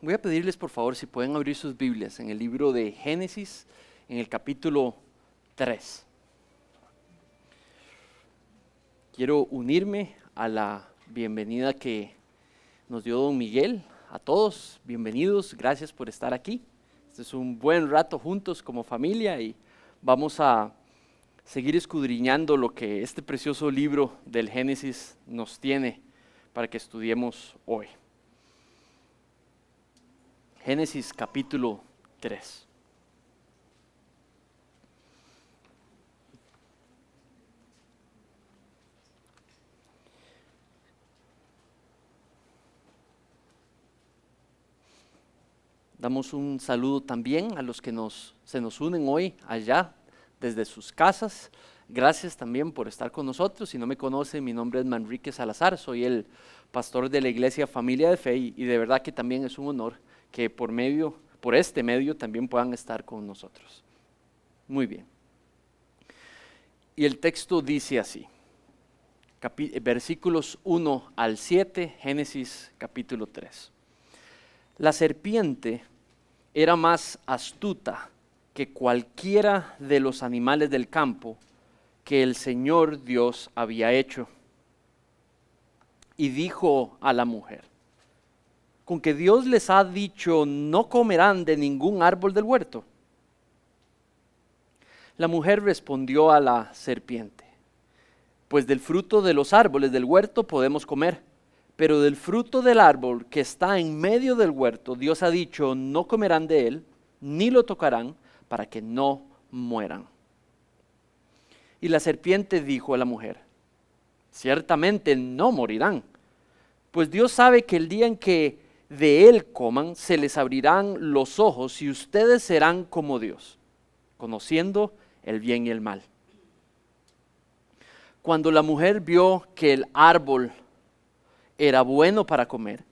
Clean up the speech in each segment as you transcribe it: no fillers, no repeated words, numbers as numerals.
Voy a pedirles por favor si pueden abrir sus Biblias en el libro de Génesis, en el capítulo 3. Quiero unirme a la bienvenida que nos dio don Miguel. A todos, bienvenidos, gracias por estar aquí. Este es un buen rato juntos como familia y vamos a seguir escudriñando lo que este precioso libro del Génesis nos tiene para que estudiemos hoy. Génesis capítulo 3. Damos un saludo también a los que se nos unen hoy allá desde sus casas. Gracias también por estar con nosotros. Si no me conocen, mi nombre es Manrique Salazar, soy el pastor de la iglesia Familia de Fe y de verdad que también es un honor que por este medio también puedan estar con nosotros. Muy bien. Y el texto dice así, versículos 1 al 7, Génesis capítulo 3. La serpiente era más astuta que cualquiera de los animales del campo que el Señor Dios había hecho. Y dijo a la mujer: ¿con que Dios les ha dicho no comerán de ningún árbol del huerto? La mujer respondió a la serpiente: pues del fruto de los árboles del huerto podemos comer, pero del fruto del árbol que está en medio del huerto, Dios ha dicho no comerán de él, ni lo tocarán, para que no mueran. Y la serpiente dijo a la mujer: ciertamente no morirán, pues Dios sabe que el día en que de él coman, se les abrirán los ojos y ustedes serán como Dios, conociendo el bien y el mal. Cuando la mujer vio que el árbol era bueno para comer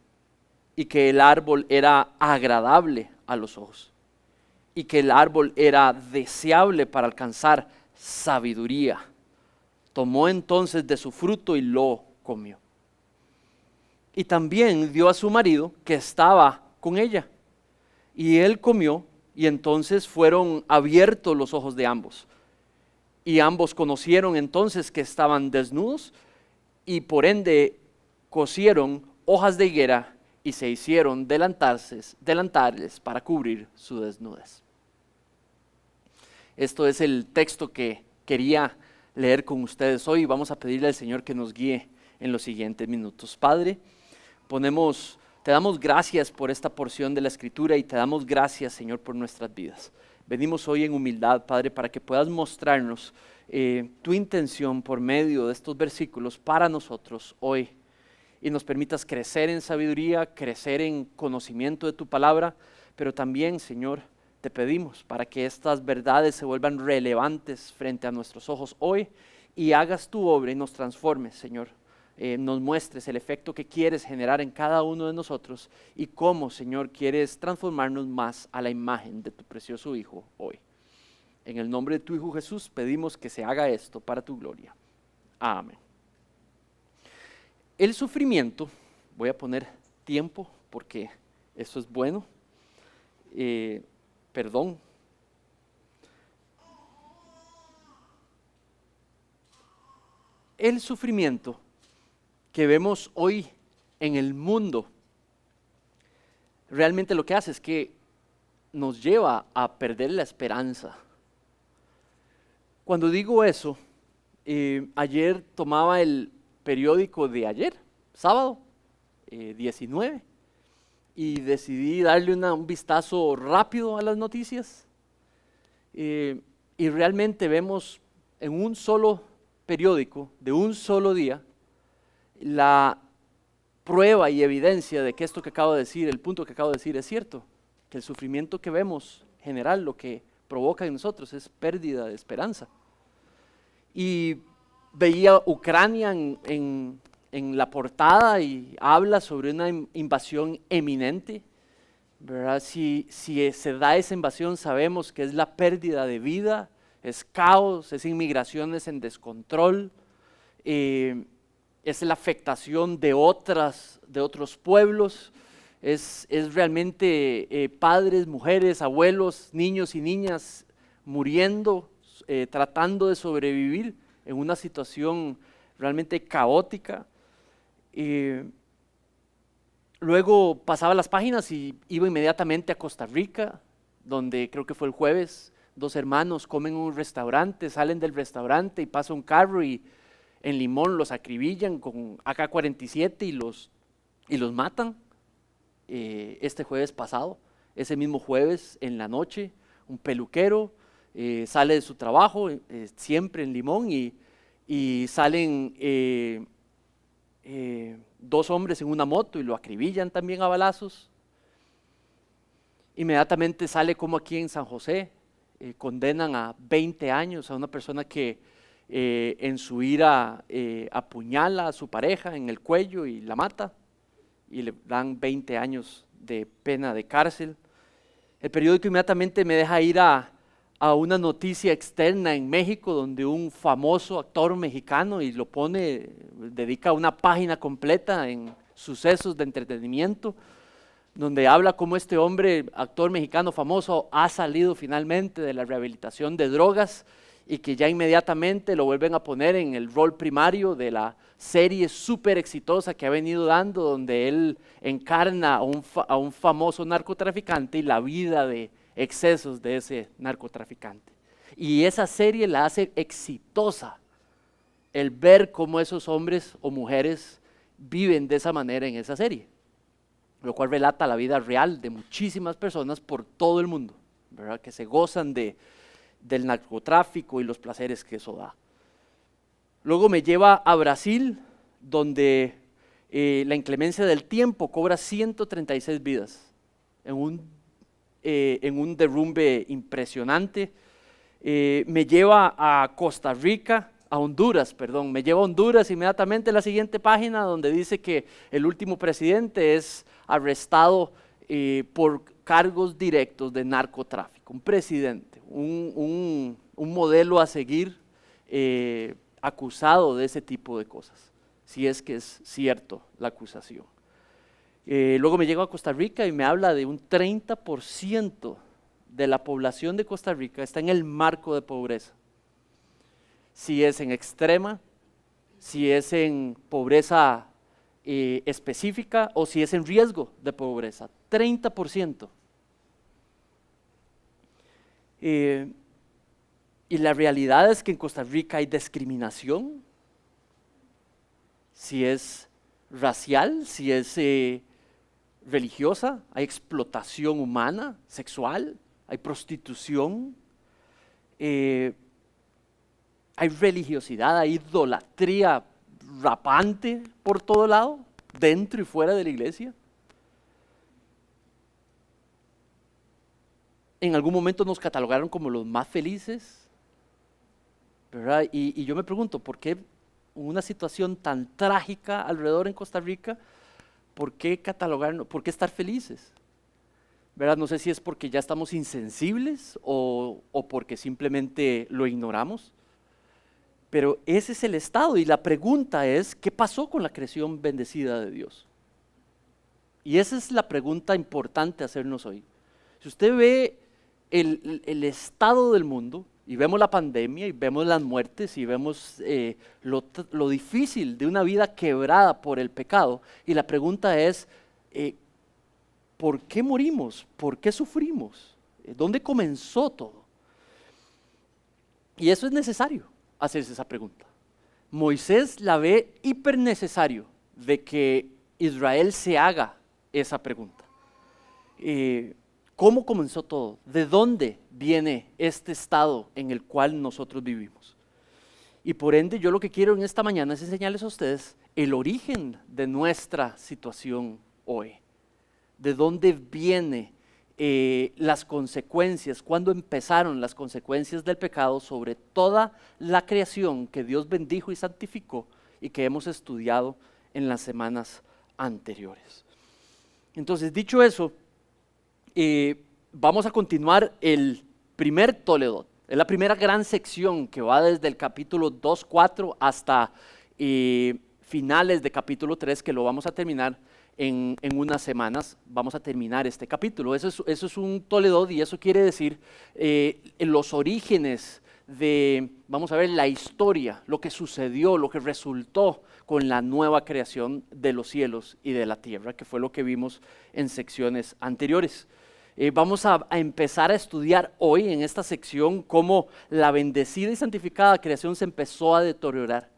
y que el árbol era agradable a los ojos y que el árbol era deseable para alcanzar sabiduría, tomó entonces de su fruto y lo comió. Y también dio a su marido que estaba con ella. Y él comió y entonces fueron abiertos los ojos de ambos. Y ambos conocieron entonces que estaban desnudos y por ende cosieron hojas de higuera y se hicieron delantales para cubrir su desnudez. Esto es el texto que quería leer con ustedes hoy. Vamos a pedirle al Señor que nos guíe en los siguientes minutos. Padre, te damos gracias por esta porción de la Escritura y te damos gracias, Señor, por nuestras vidas. Venimos hoy en humildad, Padre, para que puedas mostrarnos tu intención por medio de estos versículos para nosotros hoy y nos permitas crecer en sabiduría, crecer en conocimiento de tu palabra, pero también, Señor, te pedimos para que estas verdades se vuelvan relevantes frente a nuestros ojos hoy y hagas tu obra y nos transformes, Señor. Nos muestres el efecto que quieres generar en cada uno de nosotros y cómo, Señor, quieres transformarnos más a la imagen de tu precioso Hijo hoy. En el nombre de tu Hijo Jesús pedimos que se haga esto para tu gloria. Amén. El sufrimiento, voy a poner tiempo porque eso es bueno. Perdón. El sufrimiento que vemos hoy en el mundo, realmente lo que hace es que nos lleva a perder la esperanza. Cuando digo eso, ayer tomaba el periódico de ayer, sábado 19, y decidí darle un vistazo rápido a las noticias, y realmente vemos en un solo periódico, de un solo día, la prueba y evidencia de que esto que acabo de decir, el punto que acabo de decir es cierto, que el sufrimiento que vemos general lo que provoca en nosotros es pérdida de esperanza. Y veía Ucrania en la portada y habla sobre una invasión eminente, ¿verdad? Si se da esa invasión sabemos que es la pérdida de vida, es caos, es inmigraciones en descontrol, es la afectación de otros pueblos, Es realmente padres, mujeres, abuelos, niños y niñas muriendo, tratando de sobrevivir en una situación realmente caótica. Luego pasaba las páginas y iba inmediatamente a Costa Rica, donde creo que fue el jueves, 2 hermanos comen en un restaurante, salen del restaurante y pasa un carro y en Limón los acribillan con AK-47 y los matan. Este jueves pasado, ese mismo jueves en la noche, un peluquero sale de su trabajo, siempre en Limón, y salen 2 hombres en una moto y lo acribillan también a balazos. Inmediatamente sale como aquí en San José, condenan a 20 años a una persona que en su ira apuñala a su pareja en el cuello y la mata, y le dan 20 años de pena de cárcel. El periódico inmediatamente me deja ir a una noticia externa en México, donde un famoso actor mexicano, y lo pone, dedica una página completa en sucesos de entretenimiento, donde habla cómo este hombre, actor mexicano famoso, ha salido finalmente de la rehabilitación de drogas y que ya inmediatamente lo vuelven a poner en el rol primario de la serie súper exitosa que ha venido dando, donde él encarna a un famoso narcotraficante y la vida de excesos de ese narcotraficante. Y esa serie la hace exitosa, el ver cómo esos hombres o mujeres viven de esa manera en esa serie, lo cual relata la vida real de muchísimas personas por todo el mundo, ¿verdad? Que se gozan del narcotráfico y los placeres que eso da. Luego me lleva a Brasil, donde la inclemencia del tiempo cobra 136 vidas en un derrumbe impresionante. Me lleva a Costa Rica, a Honduras, perdón, me lleva a Honduras inmediatamente la siguiente página, donde dice que el último presidente es arrestado por cargos directos de narcotráfico, un presidente, un modelo a seguir, acusado de ese tipo de cosas, si es que es cierto la acusación. Luego me llego a Costa Rica y me habla de un 30% de la población de Costa Rica está en el marco de pobreza. Si es en extrema, si es en pobreza específica o si es en riesgo de pobreza, 30%. Y la realidad es que en Costa Rica hay discriminación, si es racial, si es religiosa, hay explotación humana, sexual, hay prostitución, hay religiosidad, hay idolatría rapante por todo lado, dentro y fuera de la iglesia. En algún momento nos catalogaron como los más felices, ¿verdad? Y yo me pregunto, ¿por qué una situación tan trágica alrededor en Costa Rica, por qué catalogarnos, por qué estar felices? ¿Verdad? No sé si es porque ya estamos insensibles o porque simplemente lo ignoramos, pero ese es el estado y la pregunta es, ¿qué pasó con la creación bendecida de Dios? Y esa es la pregunta importante a hacernos hoy. Si usted ve el estado del mundo, y vemos la pandemia, y vemos las muertes, y vemos lo difícil de una vida quebrada por el pecado, y la pregunta es, ¿por qué morimos? ¿Por qué sufrimos? ¿Dónde comenzó todo? Y eso es necesario, hacerse esa pregunta. Moisés la ve hiper necesario de que Israel se haga esa pregunta. ¿Cómo comenzó todo? ¿De dónde viene este estado en el cual nosotros vivimos? Y por ende, yo lo que quiero en esta mañana es enseñarles a ustedes el origen de nuestra situación hoy. ¿De dónde vienen las consecuencias? ¿Cuándo empezaron las consecuencias del pecado sobre toda la creación que Dios bendijo y santificó y que hemos estudiado en las semanas anteriores? Entonces, dicho eso, vamos a continuar el primer Toledot. Es la primera gran sección que va desde el capítulo 2:4 hasta finales de capítulo 3, que lo vamos a terminar en unas semanas. Vamos a terminar este capítulo. Eso es un Toledot, y eso quiere decir los orígenes de, vamos a ver, la historia, lo que sucedió, lo que resultó con la nueva creación de los cielos y de la tierra, que fue lo que vimos en secciones anteriores. Vamos a empezar a estudiar hoy en esta sección cómo la bendecida y santificada creación se empezó a deteriorar,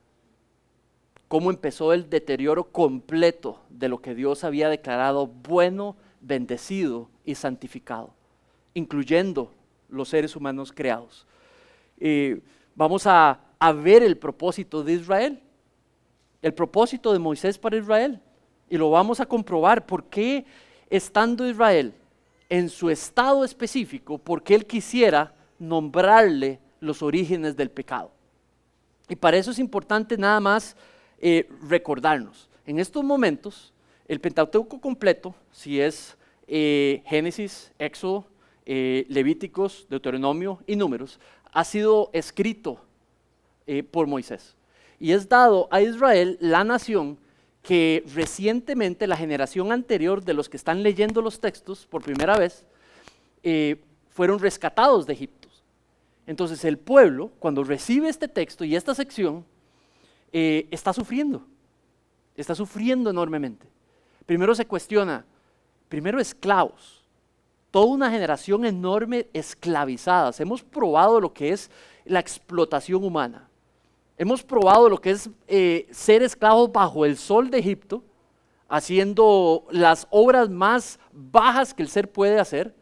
cómo empezó el deterioro completo de lo que Dios había declarado bueno, bendecido y santificado, incluyendo los seres humanos creados. Vamos a ver el propósito de Israel, el propósito de Moisés para Israel, y lo vamos a comprobar. ¿Por qué, estando Israel en su estado específico, por qué él quisiera nombrarle los orígenes del pecado? Y para eso es importante nada más recordarnos, en estos momentos, el Pentateuco completo, si es Génesis, Éxodo, Levíticos, Deuteronomio y Números, ha sido escrito por Moisés. Y es dado a Israel, la nación, que recientemente la generación anterior de los que están leyendo los textos por primera vez, fueron rescatados de Egipto. Entonces el pueblo, cuando recibe este texto y esta sección, está sufriendo enormemente. Primero se cuestiona, primero esclavos, toda una generación enorme esclavizadas. Hemos probado lo que es la explotación humana. Hemos probado lo que es ser esclavos bajo el sol de Egipto, haciendo las obras más bajas que el ser puede hacer,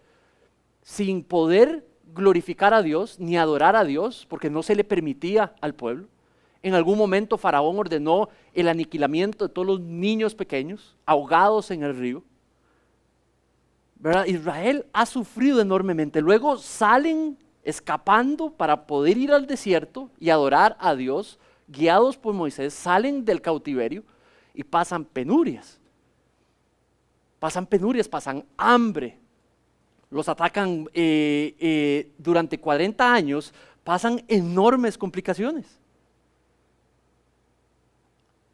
sin poder glorificar a Dios ni adorar a Dios, porque no se le permitía al pueblo. En algún momento Faraón ordenó el aniquilamiento de todos los niños pequeños, ahogados en el río. ¿Verdad? Israel ha sufrido enormemente. Luego salen escapando para poder ir al desierto y adorar a Dios, guiados por Moisés, salen del cautiverio y pasan penurias. Pasan hambre. Los atacan durante 40 años, pasan enormes complicaciones.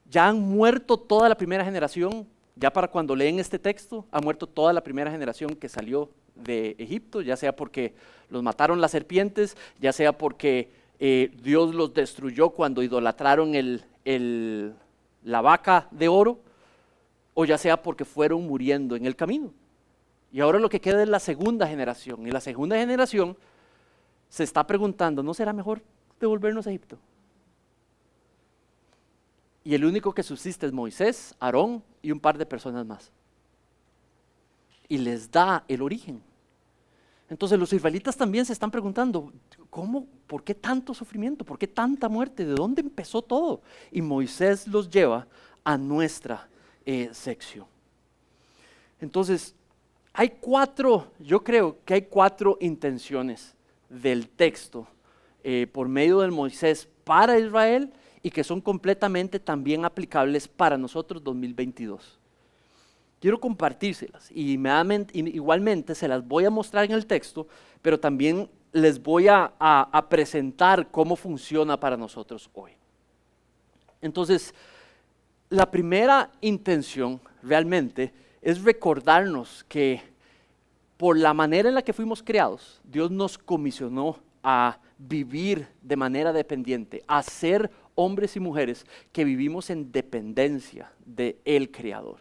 Ya han muerto toda la primera generación. Ya para cuando leen este texto, ha muerto toda la primera generación que salió de Egipto, ya sea porque los mataron las serpientes, ya sea porque Dios los destruyó cuando idolatraron la vaca de oro, o ya sea porque fueron muriendo en el camino. Y ahora lo que queda es la segunda generación, y la segunda generación se está preguntando, ¿no será mejor devolvernos a Egipto? Y el único que subsiste es Moisés, Aarón y un par de personas más. Y les da el origen. Entonces los israelitas también se están preguntando, ¿cómo? ¿Por qué tanto sufrimiento? ¿Por qué tanta muerte? ¿De dónde empezó todo? Y Moisés los lleva a nuestra sección. Entonces, yo creo que hay 4 intenciones del texto por medio de Moisés para Israel, y que son completamente también aplicables para nosotros 2022. Quiero compartírselas y igualmente se las voy a mostrar en el texto, pero también les voy a presentar cómo funciona para nosotros hoy. Entonces, la primera intención realmente es recordarnos que por la manera en la que fuimos creados, Dios nos comisionó a vivir de manera dependiente, a ser hombres y mujeres que vivimos en dependencia del Creador,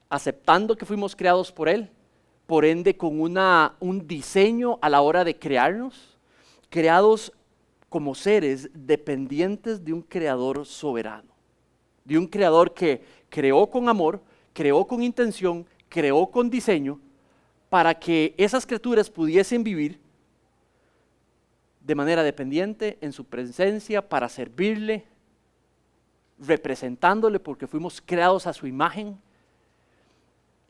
aceptando que fuimos creados por Él, por ende con un diseño a la hora de crearnos, creados como seres dependientes de un Creador soberano, de un Creador que creó con amor, creó con intención, creó con diseño, para que esas criaturas pudiesen vivir de manera dependiente en su presencia, para servirle, representándole, porque fuimos creados a su imagen.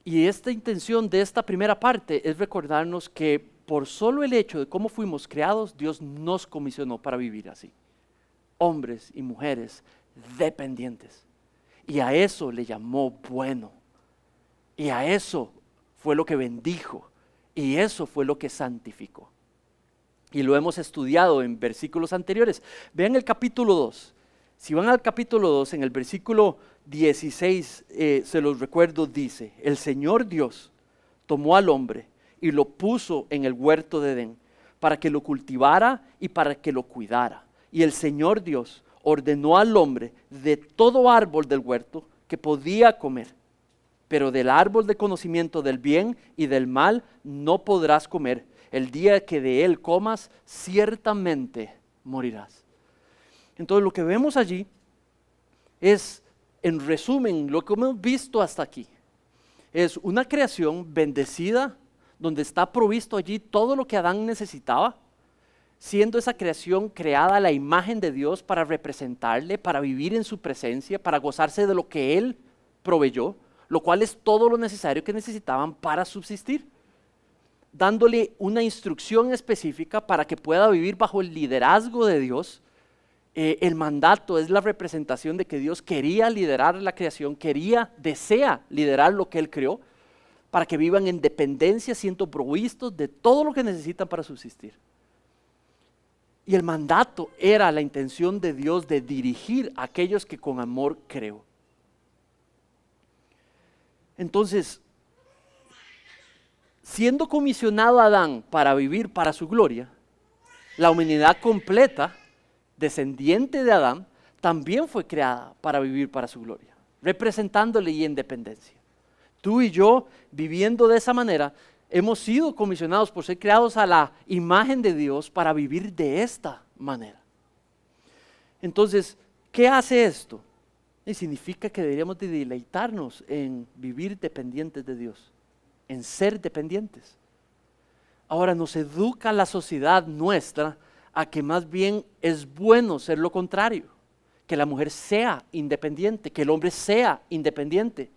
Y esta intención de esta primera parte es recordarnos que por solo el hecho de cómo fuimos creados, Dios nos comisionó para vivir así. Hombres y mujeres dependientes. Y a eso le llamó bueno. Y a eso fue lo que bendijo. Y eso fue lo que santificó. Y lo hemos estudiado en versículos anteriores. Vean el capítulo 2. Si van al capítulo 2, en el versículo 16, se los recuerdo, dice: el Señor Dios tomó al hombre y lo puso en el huerto de Edén para que lo cultivara y para que lo cuidara. Y el Señor Dios ordenó al hombre de todo árbol del huerto que podía comer, pero del árbol de conocimiento del bien y del mal no podrás comer. El día que de él comas, ciertamente morirás. Entonces lo que vemos allí es, en resumen, lo que hemos visto hasta aquí. Es una creación bendecida, donde está provisto allí todo lo que Adán necesitaba, siendo esa creación creada a la imagen de Dios para representarle, para vivir en su presencia, para gozarse de lo que Él proveyó, lo cual es todo lo necesario que necesitaban para subsistir, dándole una instrucción específica para que pueda vivir bajo el liderazgo de Dios. El mandato es la representación de que Dios quería liderar la creación, desea liderar lo que Él creó, para que vivan en dependencia, siendo provistos de todo lo que necesitan para subsistir. Y el mandato era la intención de Dios de dirigir a aquellos que con amor creó. Entonces, siendo comisionado Adán para vivir para su gloria, la humanidad completa, descendiente de Adán, también fue creada para vivir para su gloria, representándole y en dependencia. Tú y yo, viviendo de esa manera, hemos sido comisionados por ser creados a la imagen de Dios para vivir de esta manera. Entonces, ¿qué hace esto? Y significa que deberíamos de deleitarnos en vivir dependientes de Dios, en ser dependientes. Ahora nos educa la sociedad nuestra a que más bien es bueno ser lo contrario, que la mujer sea independiente, que el hombre sea independiente,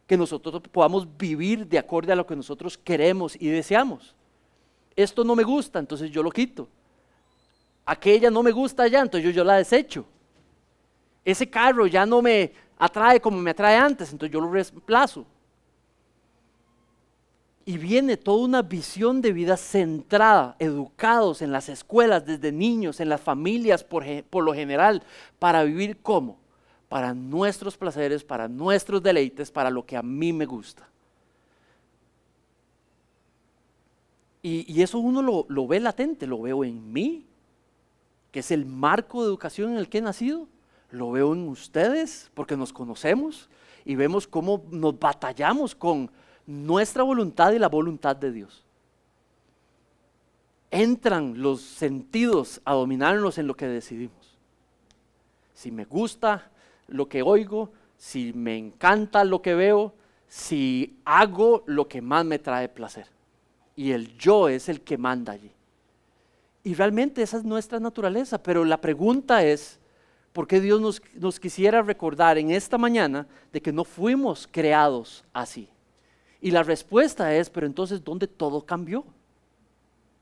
que nosotros podamos vivir de acuerdo a lo que nosotros queremos y deseamos. Esto no me gusta, entonces yo lo quito. Aquella no me gusta ya, entonces yo la desecho. Ese carro ya no me atrae como me atrae antes, entonces yo lo reemplazo. Y viene toda una visión de vida centrada, educados en las escuelas desde niños, en las familias por lo general, para vivir ¿cómo? Para nuestros placeres, para nuestros deleites, para lo que a mí me gusta. Y eso uno lo ve latente, lo veo en mí, que es el marco de educación en el que he nacido, lo veo en ustedes, porque nos conocemos y vemos cómo nos batallamos con nuestra voluntad y la voluntad de Dios. Entran los sentidos a dominarnos en lo que decidimos. Si me gusta lo que oigo, si me encanta lo que veo, si hago lo que más me trae placer. Y el yo es el que manda allí. Y realmente esa es nuestra naturaleza, pero la pregunta es, ¿por qué Dios nos quisiera recordar en esta mañana de que no fuimos creados así? Y la respuesta es, pero entonces, ¿dónde todo cambió?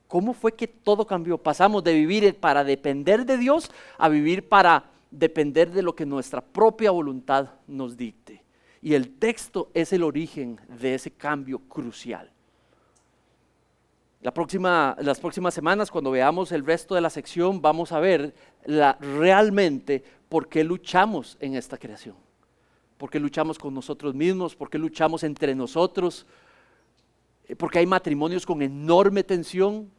¿Cómo fue que todo cambió? Pasamos de vivir para depender de Dios a vivir para depender de lo que nuestra propia voluntad nos dicte. Y el texto es el origen de ese cambio crucial. Las próximas semanas, cuando veamos el resto de la sección, vamos a ver realmente por qué luchamos en esta creación. ¿Por qué luchamos con nosotros mismos? ¿Por qué luchamos entre nosotros? ¿Por qué hay matrimonios con enorme tensión?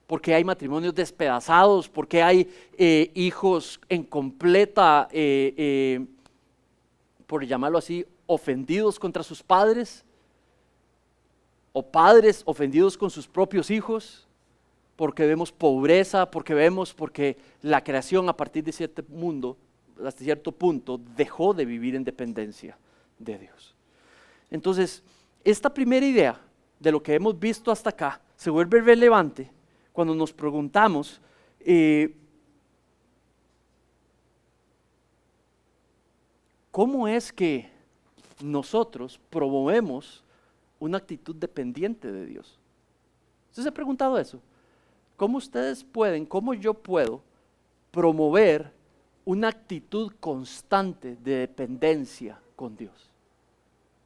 ¿Por qué hay matrimonios despedazados? ¿Por qué hay hijos en completa, por llamarlo así, ofendidos contra sus padres? ¿O padres ofendidos con sus propios hijos? Porque vemos pobreza, porque la creación a partir de hasta cierto punto dejó de vivir en dependencia de Dios. Entonces, esta primera idea de lo que hemos visto hasta acá se vuelve relevante cuando nos preguntamos ¿cómo es que nosotros promovemos una actitud dependiente de Dios? ¿Usted se ha preguntado eso? ¿Cómo cómo yo puedo promover una actitud constante de dependencia con Dios?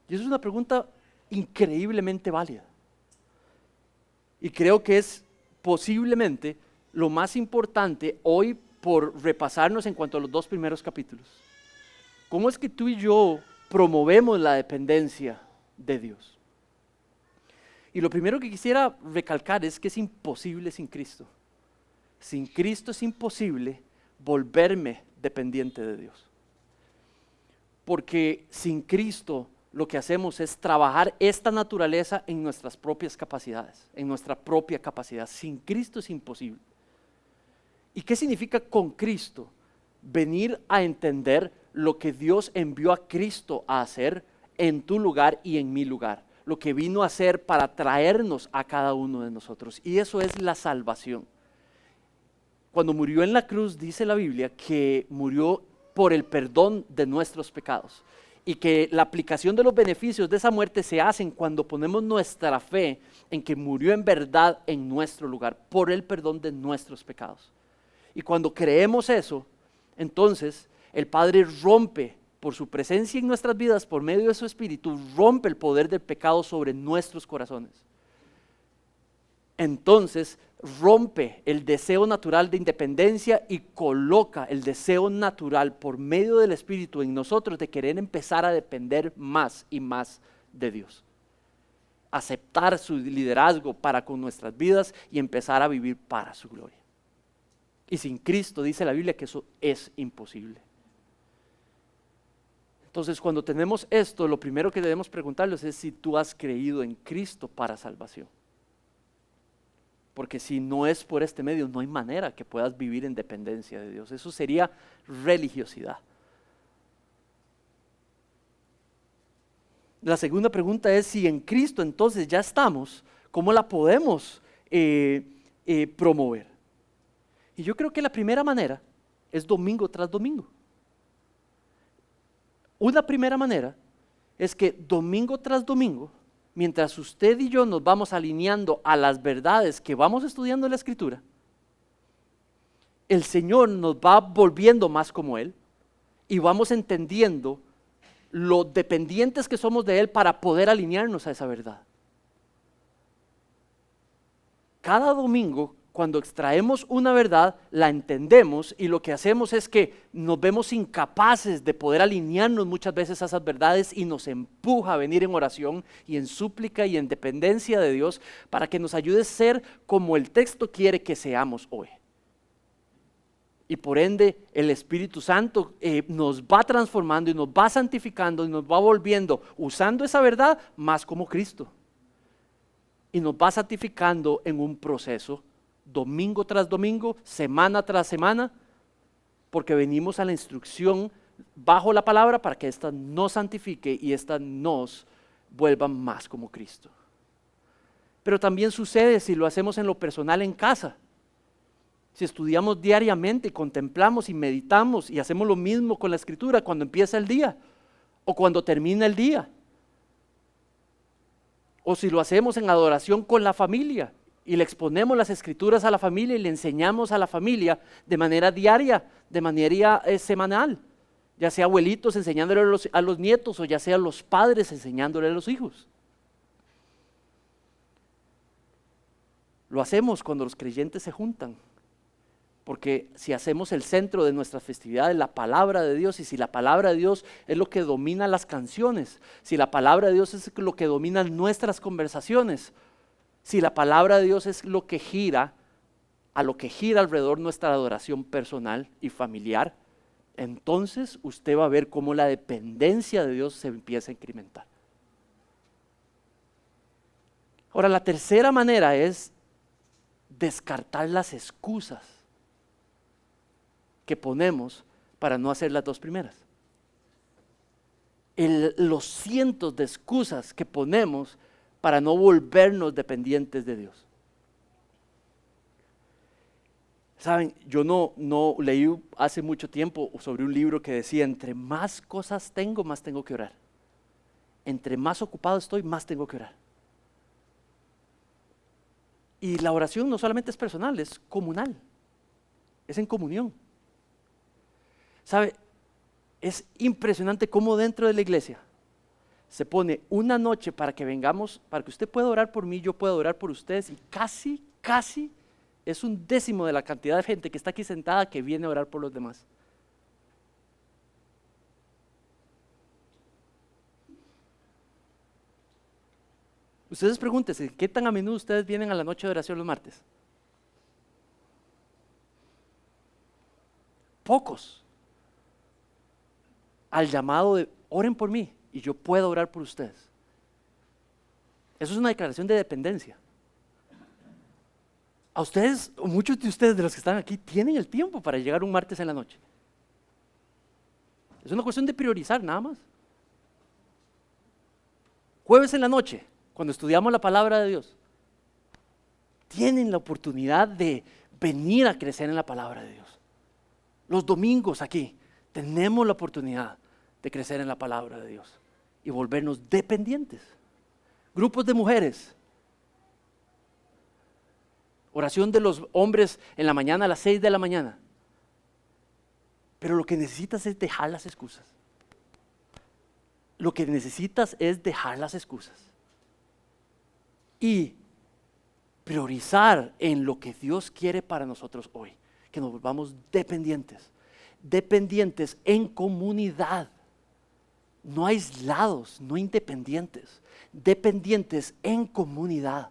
Y eso es una pregunta increíblemente válida. Y creo que es posiblemente lo más importante hoy por repasarnos en cuanto a los 2 primeros capítulos. ¿Cómo es que tú y yo promovemos la dependencia de Dios? Y lo primero que quisiera recalcar es que es imposible sin Cristo. Sin Cristo es imposible volverme dependiente de Dios. Porque sin Cristo lo que hacemos es trabajar esta naturaleza en nuestras propias capacidades, en nuestra propia capacidad. Sin Cristo es imposible. ¿Y qué significa con Cristo? Venir a entender lo que Dios envió a Cristo a hacer en tu lugar y en mi lugar. Lo que vino a hacer para traernos a cada uno de nosotros. Y eso es la salvación. Cuando murió en la cruz, dice la Biblia que murió por el perdón de nuestros pecados. Y que la aplicación de los beneficios de esa muerte se hacen cuando ponemos nuestra fe en que murió en verdad en nuestro lugar, por el perdón de nuestros pecados. Y cuando creemos eso, entonces el Padre rompe por su presencia en nuestras vidas, por medio de su Espíritu, rompe el poder del pecado sobre nuestros corazones. Entonces rompe el deseo natural de independencia y coloca el deseo natural por medio del Espíritu en nosotros de querer empezar a depender más y más de Dios. Aceptar su liderazgo para con nuestras vidas y empezar a vivir para su gloria. Y sin Cristo dice la Biblia que eso es imposible. Entonces, cuando tenemos esto, lo primero que debemos preguntarles es si tú has creído en Cristo para salvación. Porque si no es por este medio, no hay manera que puedas vivir en dependencia de Dios. Eso sería religiosidad. La segunda pregunta es si en Cristo entonces ya estamos, ¿cómo la podemos promover? Y yo creo que la primera manera es domingo tras domingo. Una primera manera es que domingo tras domingo, mientras usted y yo nos vamos alineando a las verdades que vamos estudiando en la Escritura, el Señor nos va volviendo más como Él y vamos entendiendo lo dependientes que somos de Él para poder alinearnos a esa verdad. Cada domingo, cuando extraemos una verdad, la entendemos y lo que hacemos es que nos vemos incapaces de poder alinearnos muchas veces a esas verdades y nos empuja a venir en oración y en súplica y en dependencia de Dios para que nos ayude a ser como el texto quiere que seamos hoy. Y por ende el Espíritu Santo nos va transformando y nos va santificando y nos va volviendo, usando esa verdad, más como Cristo. Y nos va santificando en un proceso domingo tras domingo, semana tras semana, porque venimos a la instrucción bajo la palabra para que ésta nos santifique y ésta nos vuelva más como Cristo. Pero también sucede si lo hacemos en lo personal en casa. Si estudiamos diariamente, contemplamos y meditamos y hacemos lo mismo con la Escritura cuando empieza el día o cuando termina el día. O si lo hacemos en adoración con la familia y le exponemos las Escrituras a la familia y le enseñamos a la familia de manera diaria, de manera semanal, ya sea abuelitos enseñándole a los nietos o ya sea los padres enseñándole a los hijos. Lo hacemos cuando los creyentes se juntan, porque si hacemos el centro de nuestras festividades la palabra de Dios, y si la palabra de Dios es lo que domina las canciones, si la palabra de Dios es lo que domina nuestras conversaciones, si la palabra de Dios es lo que gira, a lo que gira alrededor nuestra adoración personal y familiar, entonces usted va a ver cómo la dependencia de Dios se empieza a incrementar. Ahora, la tercera manera es descartar las excusas que ponemos para no hacer las dos primeras. Los cientos de excusas que ponemos para no volvernos dependientes de Dios. Saben, yo no leí hace mucho tiempo sobre un libro que decía, entre más cosas tengo, más tengo que orar. Entre más ocupado estoy, más tengo que orar. Y la oración no solamente es personal, es comunal, es en comunión. ¿Sabe? Es impresionante cómo dentro de la iglesia se pone una noche para que vengamos, para que usted pueda orar por mí, yo pueda orar por ustedes, y casi es un décimo de la cantidad de gente que está aquí sentada que viene a orar por los demás. Ustedes pregúntense, ¿qué tan a menudo ustedes vienen a la noche de oración los martes? Pocos. Al llamado de oren por mí y yo puedo orar por ustedes. Eso es una declaración de dependencia. A ustedes, o muchos de ustedes de los que están aquí, tienen el tiempo para llegar un martes en la noche. Es una cuestión de priorizar nada más. Jueves en la noche, cuando estudiamos la palabra de Dios, tienen la oportunidad de venir a crecer en la palabra de Dios. Los domingos aquí tenemos la oportunidad de crecer en la palabra de Dios y volvernos dependientes. Grupos de mujeres. Oración de los hombres en la mañana a las 6 de la mañana. Pero lo que necesitas es dejar las excusas. Lo que necesitas es dejar las excusas. Y priorizar en lo que Dios quiere para nosotros hoy. Que nos volvamos dependientes. Dependientes en comunidad. No aislados, no independientes. Dependientes en comunidad.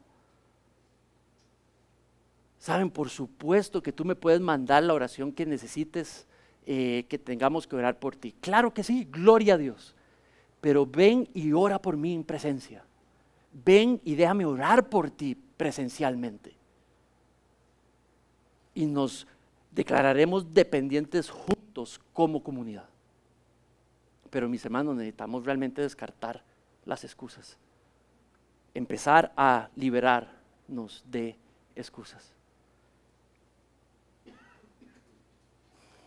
Saben, por supuesto que tú me puedes mandar la oración que necesites, que tengamos que orar por ti. Claro que sí, gloria a Dios. Pero ven y ora por mí en presencia. Ven y déjame orar por ti presencialmente. Y nos declararemos dependientes juntos como comunidad. Pero mis hermanos, necesitamos realmente descartar las excusas. Empezar a liberarnos de excusas.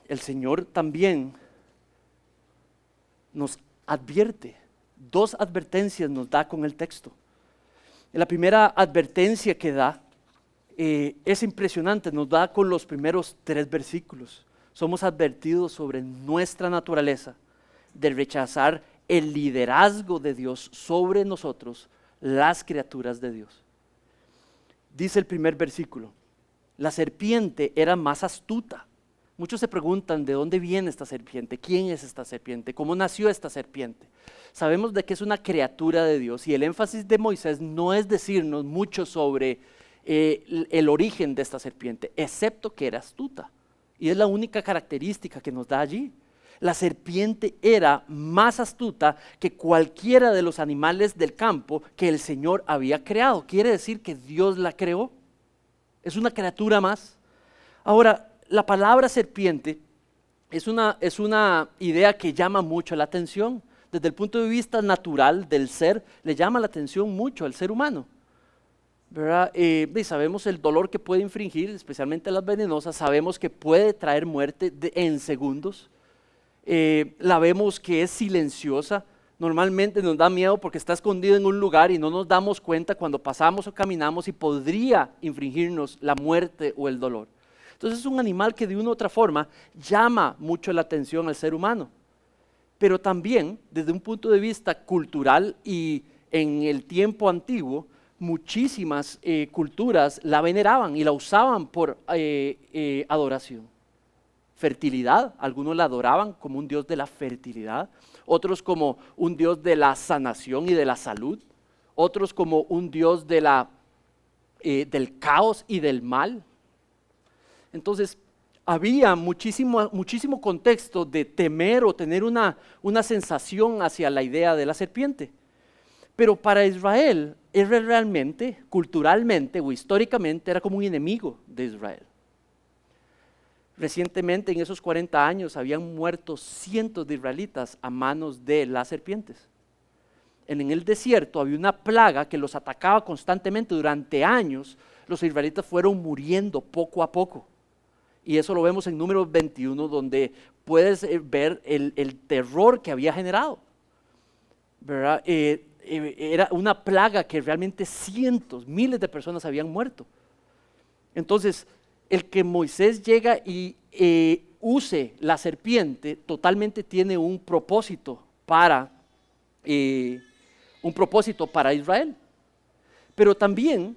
El Señor también nos advierte, 2 advertencias nos da con el texto. La primera advertencia que da es impresionante, nos da con los primeros 3 versículos. Somos advertidos sobre nuestra naturaleza de rechazar el liderazgo de Dios sobre nosotros, las criaturas de Dios. Dice el primer versículo, la serpiente era más astuta. Muchos se preguntan de dónde viene esta serpiente, quién es esta serpiente, cómo nació esta serpiente. Sabemos de que es una criatura de Dios y el énfasis de Moisés no es decirnos mucho sobre el origen de esta serpiente, excepto que era astuta. Y es la única característica que nos da allí. La serpiente era más astuta que cualquiera de los animales del campo que el Señor había creado. Quiere decir que Dios la creó. Es una criatura más. Ahora, la palabra serpiente es una idea que llama mucho la atención. Desde el punto de vista natural del ser, le llama la atención mucho al ser humano. ¿Verdad? Y sabemos el dolor que puede infringir, especialmente las venenosas. Sabemos que puede traer muerte en segundos. La vemos que es silenciosa. Normalmente nos da miedo porque está escondido en un lugar y no nos damos cuenta cuando pasamos o caminamos y podría infringirnos la muerte o el dolor. Entonces es un animal que de una u otra forma llama mucho la atención al ser humano. Pero también desde un punto de vista cultural y en el tiempo antiguo, muchísimas culturas la veneraban y la usaban por adoración. Fertilidad, algunos la adoraban como un dios de la fertilidad, otros como un dios de la sanación y de la salud, otros como un dios de del caos y del mal. Entonces, había muchísimo contexto de temer o tener una sensación hacia la idea de la serpiente. Pero para Israel, era realmente, culturalmente o históricamente, era como un enemigo de Israel. Recientemente, en esos 40 años, habían muerto cientos de israelitas a manos de las serpientes. En el desierto había una plaga que los atacaba constantemente durante años. Los israelitas fueron muriendo poco a poco. Y eso lo vemos en Números 21, donde puedes ver el terror que había generado. ¿Verdad? Era una plaga que realmente cientos, miles de personas habían muerto. Entonces, el que Moisés llega y use la serpiente totalmente tiene un propósito para Israel. Pero también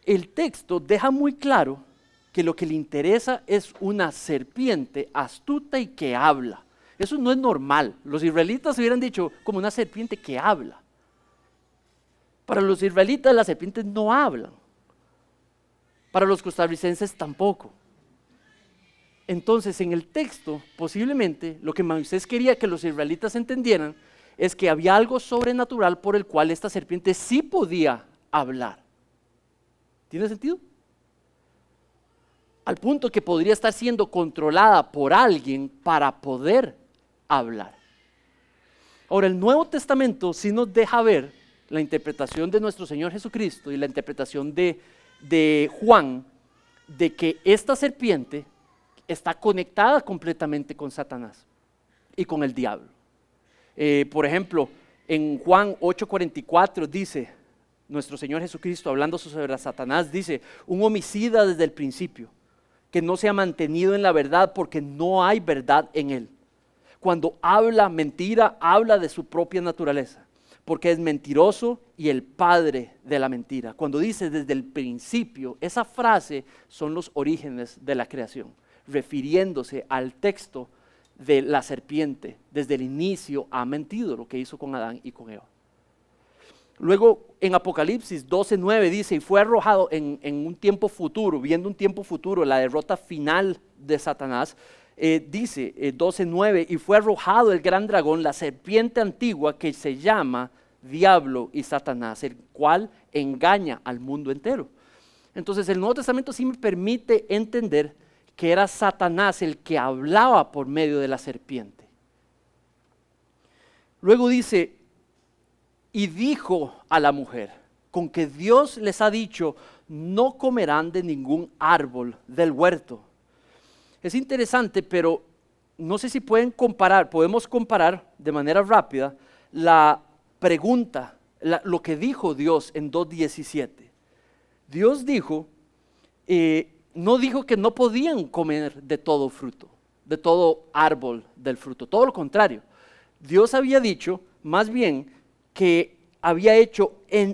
el texto deja muy claro que lo que le interesa es una serpiente astuta y que habla. Eso no es normal. Los israelitas hubieran dicho como una serpiente que habla. Para los israelitas las serpientes no hablan. Para los costarricenses tampoco. Entonces en el texto, posiblemente, lo que Moisés quería que los israelitas entendieran es que había algo sobrenatural por el cual esta serpiente sí podía hablar. ¿Tiene sentido? Al punto que podría estar siendo controlada por alguien para poder hablar. Ahora, el Nuevo Testamento sí nos deja ver la interpretación de nuestro Señor Jesucristo y la interpretación de Juan, de que esta serpiente está conectada completamente con Satanás y con el diablo. Por ejemplo, en Juan 8:44 dice, nuestro Señor Jesucristo hablando sobre Satanás, dice, un homicida desde el principio, que no se ha mantenido en la verdad porque no hay verdad en él. Cuando habla mentira, habla de su propia naturaleza, porque es mentiroso y el padre de la mentira. Cuando dice desde el principio, esa frase son los orígenes de la creación, refiriéndose al texto de la serpiente. Desde el inicio ha mentido, lo que hizo con Adán y con Eva. Luego en Apocalipsis 12:9 dice, y fue arrojado en un tiempo futuro, viendo un tiempo futuro, la derrota final de Satanás, dice 12:9, y fue arrojado el gran dragón, la serpiente antigua que se llama Diablo y Satanás, el cual engaña al mundo entero. Entonces el Nuevo Testamento sí me permite entender que era Satanás el que hablaba por medio de la serpiente. Luego dice, y dijo a la mujer, con que Dios les ha dicho, no comerán de ningún árbol del huerto. Es interesante, pero no sé si podemos comparar de manera rápida la pregunta, lo que dijo Dios en 2:17. Dios dijo, no dijo que no podían comer de todo fruto, de todo árbol del fruto, todo lo contrario. Dios había dicho, más bien, que había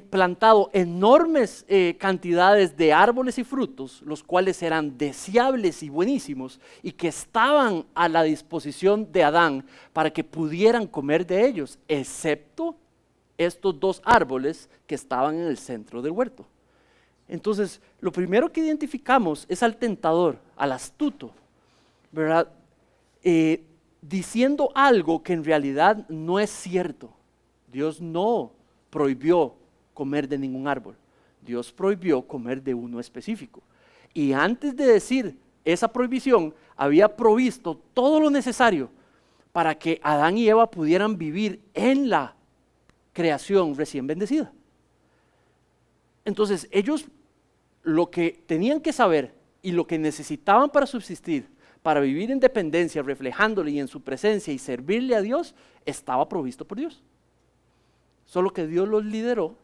plantado enormes cantidades de árboles y frutos, los cuales eran deseables y buenísimos, y que estaban a la disposición de Adán para que pudieran comer de ellos, excepto estos dos árboles que estaban en el centro del huerto. Entonces, lo primero que identificamos es al tentador, al astuto, ¿verdad? Diciendo algo que en realidad no es cierto. Dios no prohibió comer de ningún árbol. Dios prohibió comer de uno específico. Y antes de decir esa prohibición, había provisto todo lo necesario para que Adán y Eva pudieran vivir en la creación recién bendecida. Entonces, ellos lo que tenían que saber y lo que necesitaban para subsistir, para vivir en dependencia, reflejándole y en su presencia y servirle a Dios, estaba provisto por Dios. Solo que Dios los lideró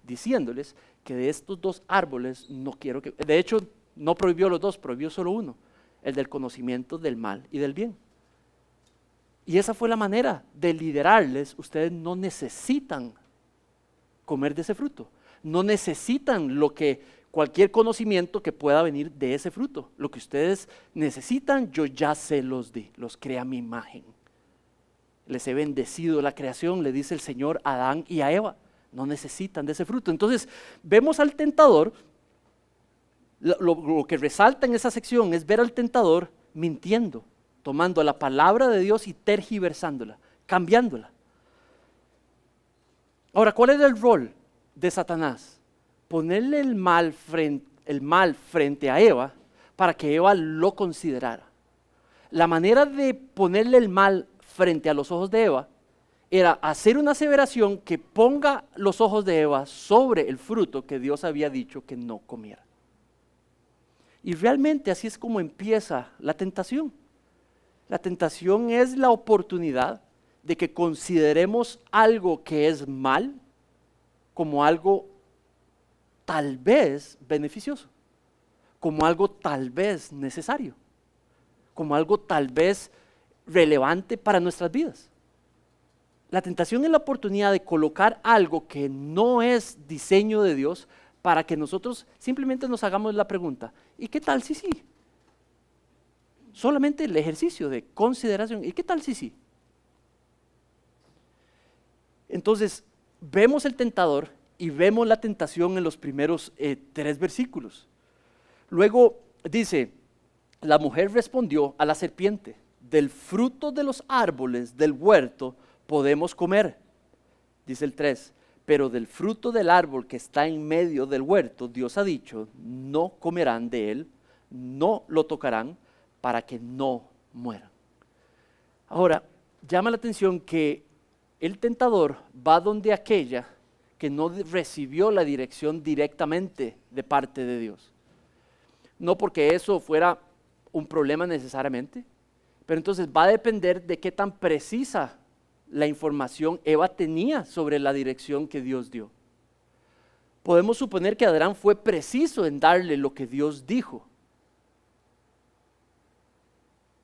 diciéndoles que de estos dos árboles no quiero que... De hecho, no prohibió los dos, prohibió solo uno, el del conocimiento del mal y del bien. Y esa fue la manera de liderarles. Ustedes no necesitan comer de ese fruto. No necesitan cualquier conocimiento que pueda venir de ese fruto. Lo que ustedes necesitan, yo ya se los di, los creé a mi imagen. Les he bendecido la creación, le dice el Señor a Adán y a Eva. No necesitan de ese fruto. Entonces, vemos al tentador, lo que resalta en esa sección es ver al tentador mintiendo, tomando la palabra de Dios y tergiversándola, cambiándola. Ahora, ¿cuál era el rol de Satanás? Ponerle el mal frente a Eva para que Eva lo considerara. La manera de ponerle el mal frente a los ojos de Eva era hacer una aseveración que ponga los ojos de Eva sobre el fruto que Dios había dicho que no comiera. Y realmente así es como empieza la tentación. La tentación es la oportunidad de que consideremos algo que es mal como algo tal vez beneficioso, como algo tal vez necesario, como algo tal vez relevante para nuestras vidas. La tentación es la oportunidad de colocar algo que no es diseño de Dios para que nosotros simplemente nos hagamos la pregunta, ¿y qué tal si sí? Solamente el ejercicio de consideración. ¿Y qué tal si sí? Entonces, vemos el tentador y vemos la tentación en los primeros 3 versículos. Luego dice, la mujer respondió a la serpiente, del fruto de los árboles del huerto podemos comer. Dice el 3, pero del fruto del árbol que está en medio del huerto, Dios ha dicho, no comerán de él, no lo tocarán para que no mueran. Ahora, llama la atención que el tentador va donde aquella que no recibió la dirección directamente de parte de Dios. No porque eso fuera un problema necesariamente, pero entonces va a depender de qué tan precisa la información Eva tenía sobre la dirección que Dios dio. Podemos suponer que Adán fue preciso en darle lo que Dios dijo.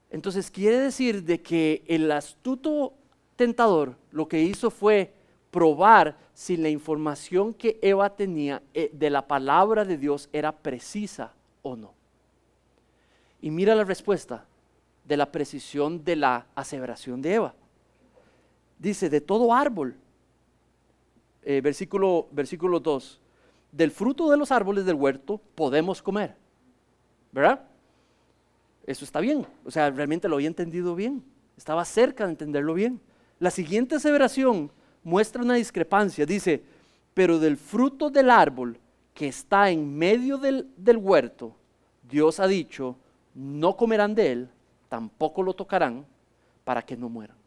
Entonces quiere decir de que el astuto tentador lo que hizo fue probar si la información que Eva tenía de la palabra de Dios era precisa o no. Y mira la respuesta de la precisión de la aseveración de Eva. Dice, de todo árbol, versículo 2, del fruto de los árboles del huerto podemos comer, ¿verdad? Eso está bien, o sea, realmente lo había entendido bien, estaba cerca de entenderlo bien. La siguiente aseveración muestra una discrepancia, dice, pero del fruto del árbol que está en medio del huerto, Dios ha dicho, no comerán de él, tampoco lo tocarán, para que no mueran.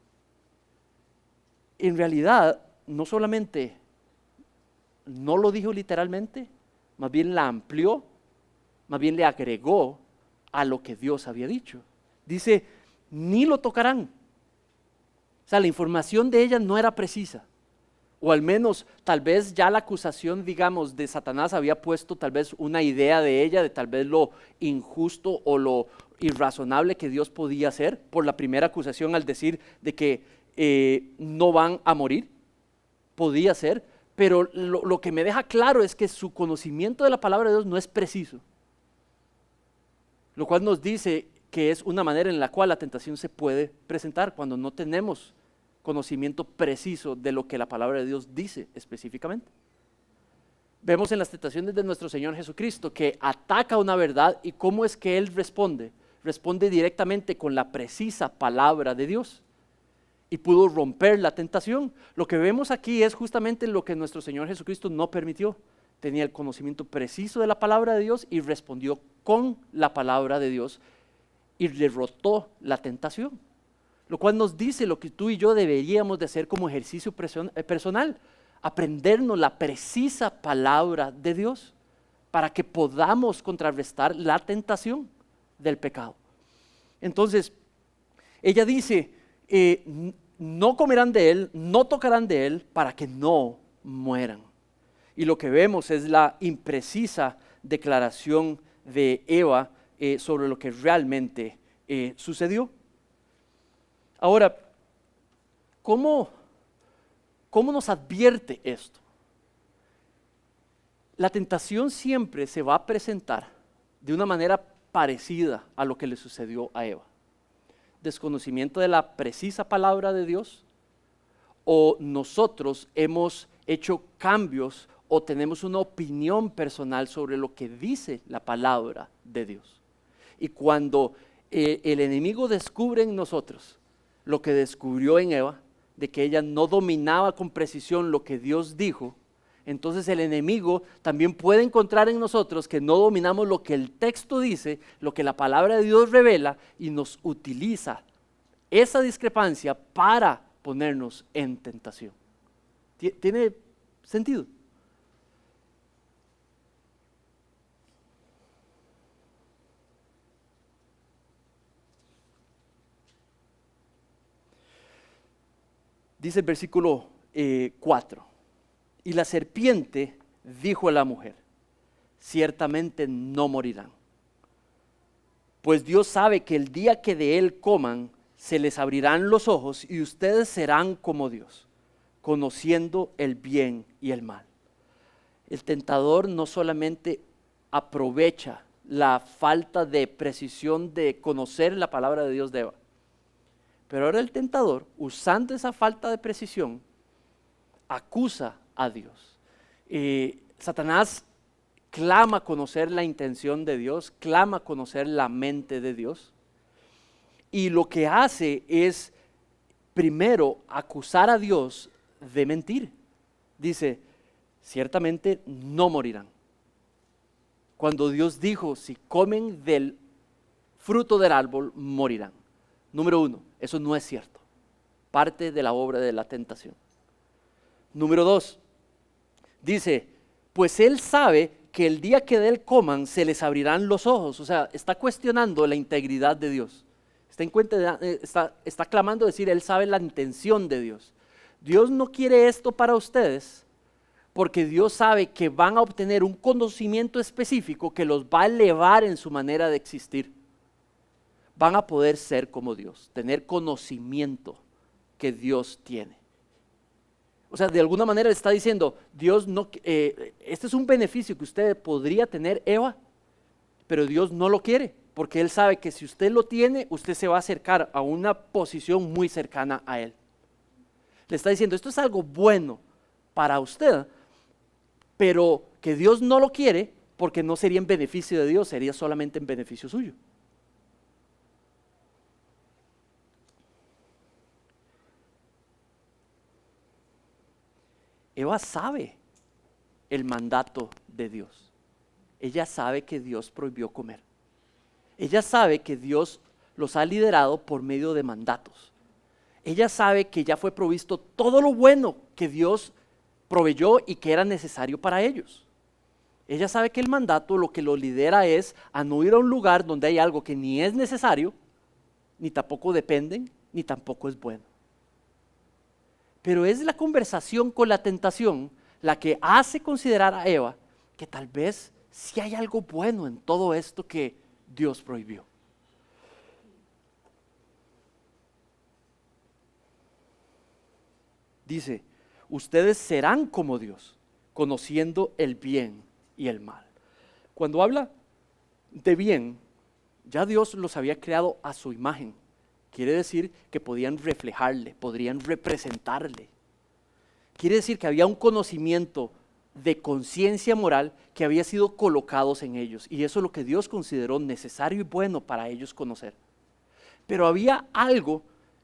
En realidad, no solamente no lo dijo literalmente, más bien la amplió, más bien le agregó a lo que Dios había dicho. Dice, ni lo tocarán. O sea, la información de ella no era precisa. O al menos, tal vez ya la acusación, digamos, de Satanás había puesto tal vez una idea de ella, de tal vez lo injusto o lo irrazonable que Dios podía hacer por la primera acusación al decir de que no van a morir. Podía ser, pero lo que me deja claro es que su conocimiento de la palabra de Dios no es preciso. Lo cual nos dice que es una manera en la cual la tentación se puede presentar cuando no tenemos conocimiento preciso de lo que la palabra de Dios dice específicamente. Vemos en las tentaciones de nuestro Señor Jesucristo que ataca una verdad y cómo es que Él responde. Responde directamente con la precisa palabra de Dios y pudo romper la tentación. Lo que vemos aquí es justamente lo que nuestro Señor Jesucristo no permitió. Tenía el conocimiento preciso de la palabra de Dios y respondió con la palabra de Dios y derrotó la tentación. Lo cual nos dice lo que tú y yo deberíamos de hacer como ejercicio personal, aprendernos la precisa palabra de Dios para que podamos contrarrestar la tentación del pecado. Entonces, ella dice, no comerán de él, no tocarán de él para que no mueran. Y lo que vemos es la imprecisa declaración de Eva sobre lo que realmente sucedió. Ahora, ¿cómo nos advierte esto? La tentación siempre se va a presentar de una manera parecida a lo que le sucedió a Eva. Desconocimiento de la precisa palabra de Dios, o nosotros hemos hecho cambios o tenemos una opinión personal sobre lo que dice la palabra de Dios. Y cuando el enemigo descubre en nosotros lo que descubrió en Eva, de que ella no dominaba con precisión lo que Dios dijo, entonces el enemigo también puede encontrar en nosotros que no dominamos lo que el texto dice, lo que la palabra de Dios revela, y nos utiliza esa discrepancia para ponernos en tentación. ¿Tiene sentido? Dice el versículo 4, y la serpiente dijo a la mujer, ciertamente no morirán, pues Dios sabe que el día que de él coman, se les abrirán los ojos y ustedes serán como Dios, conociendo el bien y el mal. El tentador no solamente aprovecha la falta de precisión de conocer la palabra de Dios de Eva. Pero ahora el tentador, usando esa falta de precisión, acusa a Dios. Satanás clama conocer la intención de Dios, clama conocer la mente de Dios. Y lo que hace es, primero, acusar a Dios de mentir. Dice, ciertamente no morirán. Cuando Dios dijo, si comen del fruto del árbol, morirán. Número 1, eso no es cierto. Parte de la obra de la tentación. Número 2, dice, pues él sabe que el día que de él coman se les abrirán los ojos. O sea, está cuestionando la integridad de Dios. Está clamando decir, él sabe la intención de Dios. Dios no quiere esto para ustedes porque Dios sabe que van a obtener un conocimiento específico que los va a elevar en su manera de existir. Van a poder ser como Dios, tener conocimiento que Dios tiene. O sea, de alguna manera está diciendo, Dios no, este es un beneficio que usted podría tener, Eva, pero Dios no lo quiere, porque Él sabe que si usted lo tiene, usted se va a acercar a una posición muy cercana a Él. Le está diciendo, esto es algo bueno para usted, pero que Dios no lo quiere, porque no sería en beneficio de Dios, sería solamente en beneficio suyo. Eva sabe el mandato de Dios. Ella sabe que Dios prohibió comer. Ella sabe que Dios los ha liderado por medio de mandatos. Ella sabe que ya fue provisto todo lo bueno que Dios proveyó y que era necesario para ellos. Ella sabe que el mandato lo que lo lidera es a no ir a un lugar donde hay algo que ni es necesario, ni tampoco dependen, ni tampoco es bueno. Pero es la conversación con la tentación la que hace considerar a Eva que tal vez sí hay algo bueno en todo esto que Dios prohibió. Dice, ustedes serán como Dios, conociendo el bien y el mal. Cuando habla de bien, ya Dios los había creado a su imagen. Quiere decir que podían reflejarle, podrían representarle. Quiere decir que había un conocimiento de conciencia moral que había sido colocados en ellos. Y eso es lo que Dios consideró necesario y bueno para ellos conocer. Pero había algo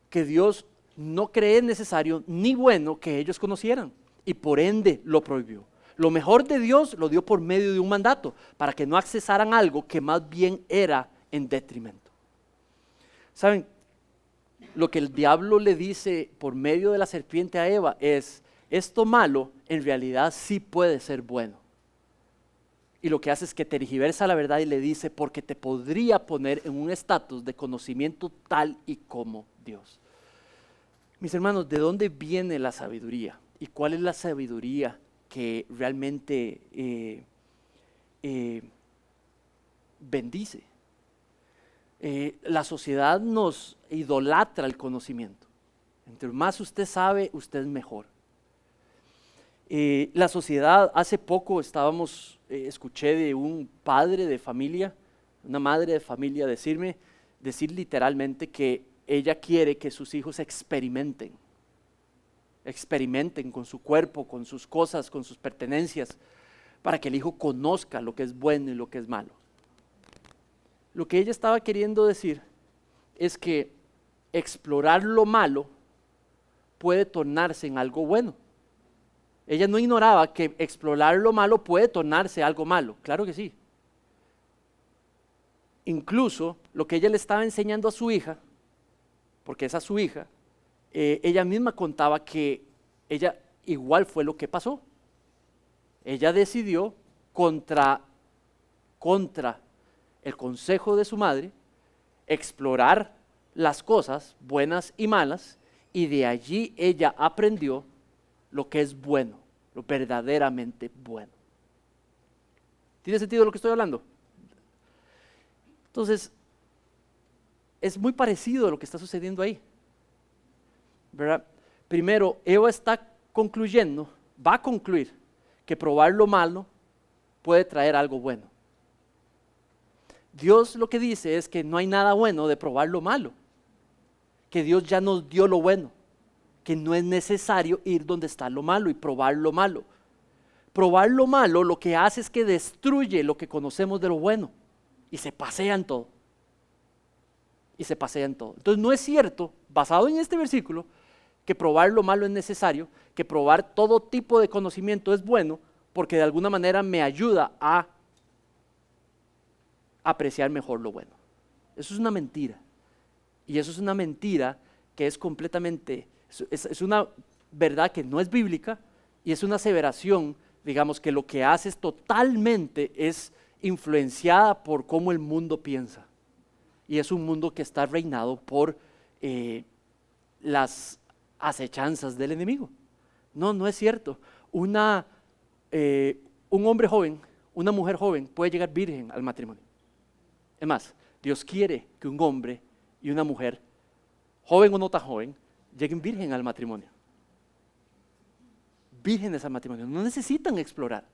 que Dios no cree necesario ni bueno que ellos conocieran. Y por ende lo prohibió. Lo mejor de Dios lo dio por medio de un mandato, para que no accesaran algo que más bien era en detrimento. ¿Saben? Lo que el diablo le dice por medio de la serpiente a Eva es, esto malo en realidad sí puede ser bueno. Y lo que hace es que tergiversa la verdad y le dice, porque te podría poner en un estatus de conocimiento tal y como Dios. Mis hermanos, ¿de dónde viene la sabiduría? ¿Y cuál es la sabiduría que realmente bendice? La sociedad nos idolatra el conocimiento. Entre más usted sabe, usted es mejor. La sociedad, hace poco escuché de un padre de familia, una madre de familia decir literalmente que ella quiere que sus hijos experimenten con su cuerpo, con sus cosas, con sus pertenencias, para que el hijo conozca lo que es bueno y lo que es malo. Lo que ella estaba queriendo decir es que explorar lo malo puede tornarse en algo bueno. Ella no ignoraba que explorar lo malo puede tornarse algo malo, claro que sí. Incluso lo que ella le estaba enseñando a su hija, porque esa es su hija, ella misma contaba que ella igual fue lo que pasó. Ella decidió contra el consejo de su madre, explorar las cosas buenas y malas, y de allí ella aprendió lo que es bueno, lo verdaderamente bueno. ¿Tiene sentido lo que estoy hablando? Entonces, es muy parecido a lo que está sucediendo ahí, ¿verdad? Primero, Eva va a concluir que probar lo malo puede traer algo bueno. Dios lo que dice es que no hay nada bueno de probar lo malo, que Dios ya nos dio lo bueno, que no es necesario ir donde está lo malo y probar lo malo. Probar lo malo lo que hace es que destruye lo que conocemos de lo bueno y se pasea en todo. Y se pasea en todo. Entonces no es cierto, basado en este versículo, que probar lo malo es necesario, que probar todo tipo de conocimiento es bueno, porque de alguna manera me ayuda a apreciar mejor lo bueno. Eso es una mentira. Y eso es una mentira que es completamente, es una verdad que no es bíblica y es una aseveración, digamos, que lo que hace es totalmente es influenciada por cómo el mundo piensa. Y es un mundo que está reinado por las acechanzas del enemigo. No, no es cierto. Un hombre joven, una mujer joven puede llegar virgen al matrimonio. Es más, Dios quiere que un hombre y una mujer, joven o no tan joven, lleguen virgen al matrimonio. Vírgenes al matrimonio. No necesitan explorar,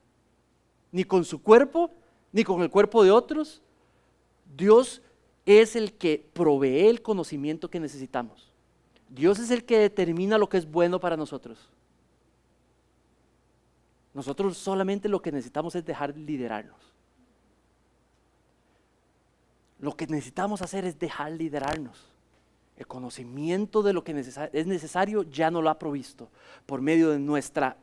ni con su cuerpo, ni con el cuerpo de otros. Dios es el que provee el conocimiento que necesitamos. Dios es el que determina lo que es bueno para nosotros. Nosotros solamente lo que necesitamos es dejar liderarnos. Lo que necesitamos hacer es dejar liderarnos. El conocimiento de lo que es necesario ya no lo ha provisto por medio de nuestra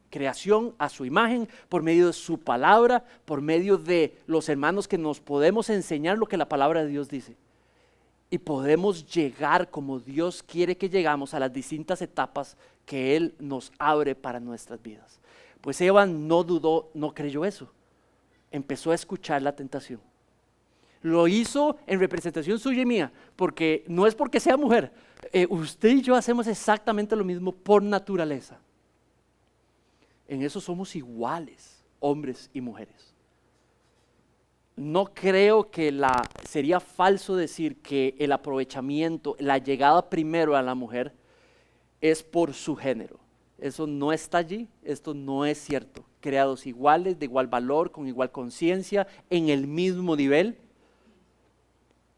creación a su imagen, por medio de su palabra, por medio de los hermanos que nos podemos enseñar lo que la palabra de Dios dice. Y podemos llegar como Dios quiere que llegamos a las distintas etapas que Él nos abre para nuestras vidas. Pues Eva no dudó, no creyó eso. Empezó a escuchar la tentación. Lo hizo en representación suya y mía, porque no es porque sea mujer. Usted y yo hacemos exactamente lo mismo por naturaleza. En eso somos iguales, hombres y mujeres. No creo que sería falso decir que el aprovechamiento, la llegada primero a la mujer es por su género. Eso no está allí, esto no es cierto. Creados iguales, de igual valor, con igual conciencia, en el mismo nivel.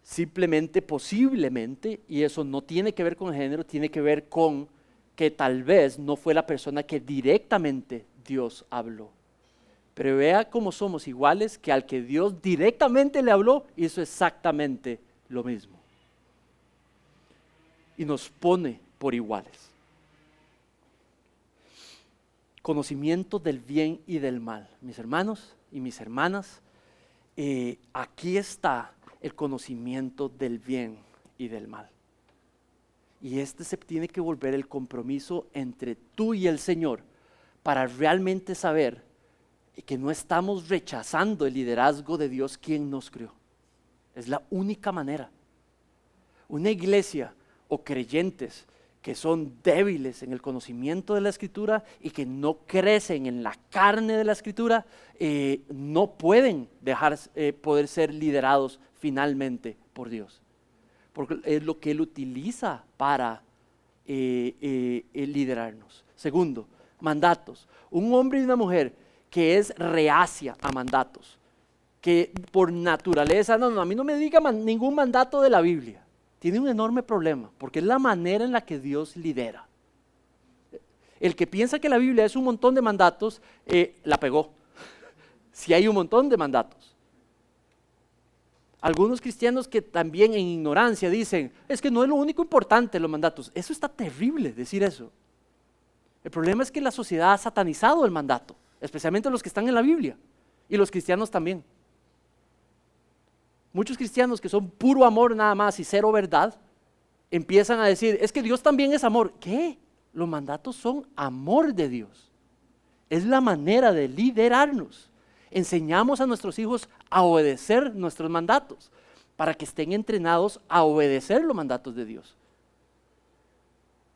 Simplemente, posiblemente, y eso no tiene que ver con género, tiene que ver con que tal vez no fue la persona que directamente Dios habló. Pero vea cómo somos iguales, que al que Dios directamente le habló, hizo exactamente lo mismo. Y nos pone por iguales. Conocimiento del bien y del mal. Mis hermanos y mis hermanas, aquí está el conocimiento del bien y del mal. Y este se tiene que volver el compromiso entre tú y el Señor para realmente saber que no estamos rechazando el liderazgo de Dios quien nos creó. Es la única manera. Una iglesia o creyentes que son débiles en el conocimiento de la Escritura y que no crecen en la carne de la Escritura, no pueden poder ser liderados finalmente por Dios. Porque es lo que Él utiliza para liderarnos. Segundo, mandatos. Un hombre y una mujer que es reacia a mandatos, que por naturaleza, a mí no me diga ningún mandato de la Biblia, tiene un enorme problema, porque es la manera en la que Dios lidera. El que piensa que la Biblia es un montón de mandatos, la pegó. Si hay un montón de mandatos. Algunos cristianos que también en ignorancia dicen, es que no es lo único importante los mandatos. Eso está terrible decir eso. El problema es que la sociedad ha satanizado el mandato, especialmente los que están en la Biblia, y los cristianos también. Muchos cristianos que son puro amor nada más y cero verdad, empiezan a decir, es que Dios también es amor. ¿Qué? Los mandatos son amor de Dios. Es la manera de liderarnos. Enseñamos a nuestros hijos a obedecer nuestros mandatos, para que estén entrenados a obedecer los mandatos de Dios.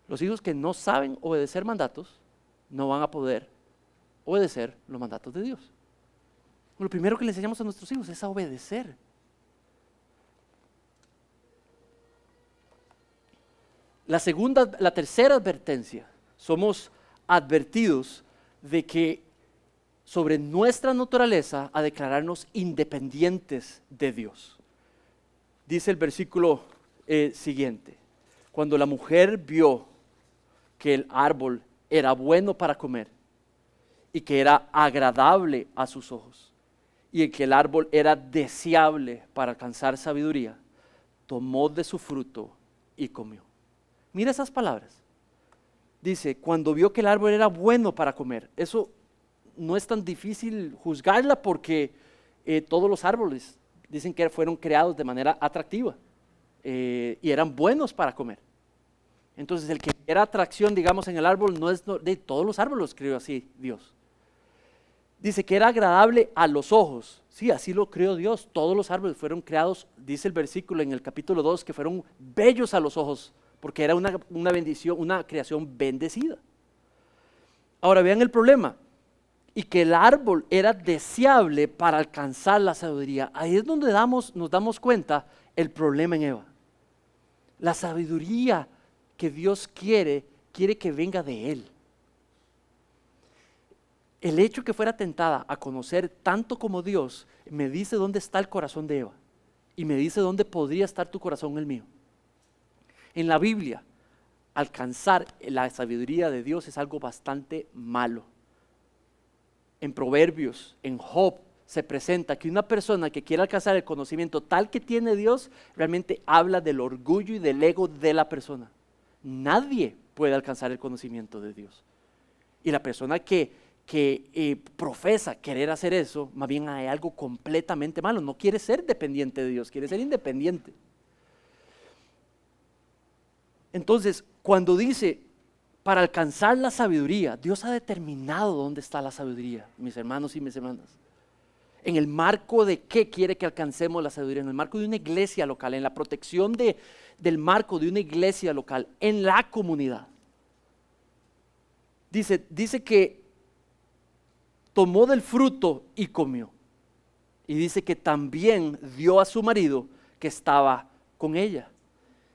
Los hijos que no saben obedecer mandatos, no van a poder obedecer los mandatos de Dios. Lo primero que le enseñamos a nuestros hijos es a obedecer. La tercera advertencia, somos advertidos de que sobre nuestra naturaleza a declararnos independientes de Dios. Dice el versículo siguiente: cuando la mujer vio que el árbol era bueno para comer y que era agradable a sus ojos y que el árbol era deseable para alcanzar sabiduría, tomó de su fruto y comió. Mira esas palabras. Dice, cuando vio que el árbol era bueno para comer. Eso no es tan difícil juzgarla porque todos los árboles dicen que fueron creados de manera atractiva y eran buenos para comer. Entonces el que era atracción, digamos, en el árbol no es de todos los árboles, los creó así Dios. Dice que era agradable a los ojos. Sí, así lo creó Dios. Todos los árboles fueron creados, dice el versículo en el capítulo 2, que fueron bellos a los ojos, porque era una bendición, una creación bendecida. Ahora vean el problema. Y que el árbol era deseable para alcanzar la sabiduría. Ahí es donde nos damos cuenta el problema en Eva. La sabiduría que Dios quiere que venga de Él. El hecho que fuera tentada a conocer tanto como Dios me dice dónde está el corazón de Eva y me dice dónde podría estar tu corazón, el mío. En la Biblia, alcanzar la sabiduría de Dios es algo bastante malo. En Proverbios, en Job, se presenta que una persona que quiere alcanzar el conocimiento tal que tiene Dios, realmente habla del orgullo y del ego de la persona. Nadie puede alcanzar el conocimiento de Dios. Y la persona que profesa querer hacer eso, más bien hay algo completamente malo. No quiere ser dependiente de Dios, quiere ser independiente. Entonces, cuando dice para alcanzar la sabiduría, Dios ha determinado dónde está la sabiduría, mis hermanos y mis hermanas. En el marco de qué quiere que alcancemos la sabiduría, en el marco de una iglesia local, en la protección del marco de una iglesia local, en la comunidad. Dice que tomó del fruto y comió. Y dice que también dio a su marido que estaba con ella.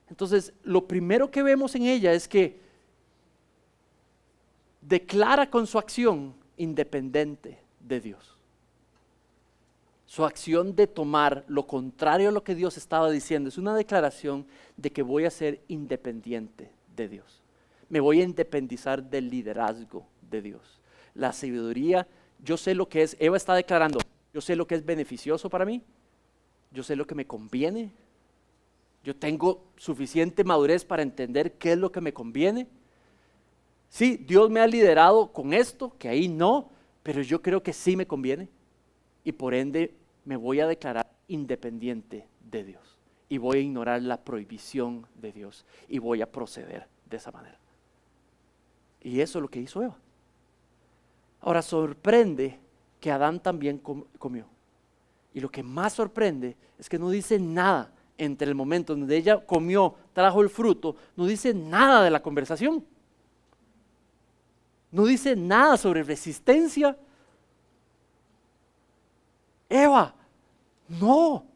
Entonces, lo primero que vemos en ella es que declara con su acción independiente de Dios. Su acción de tomar lo contrario a lo que Dios estaba diciendo es una declaración de que voy a ser independiente de Dios. Me voy a independizar del liderazgo de Dios. La sabiduría, yo sé lo que es, Eva está declarando, yo sé lo que es beneficioso para mí, yo sé lo que me conviene, yo tengo suficiente madurez para entender qué es lo que me conviene. Sí, Dios me ha liderado con esto, que ahí no, pero yo creo que sí me conviene y por ende me voy a declarar independiente de Dios y voy a ignorar la prohibición de Dios y voy a proceder de esa manera. Y eso es lo que hizo Eva. Ahora sorprende que Adán también comió. Y lo que más sorprende es que no dice nada entre el momento donde ella comió, trajo el fruto, no dice nada de la conversación. No dice nada sobre resistencia. Eva, no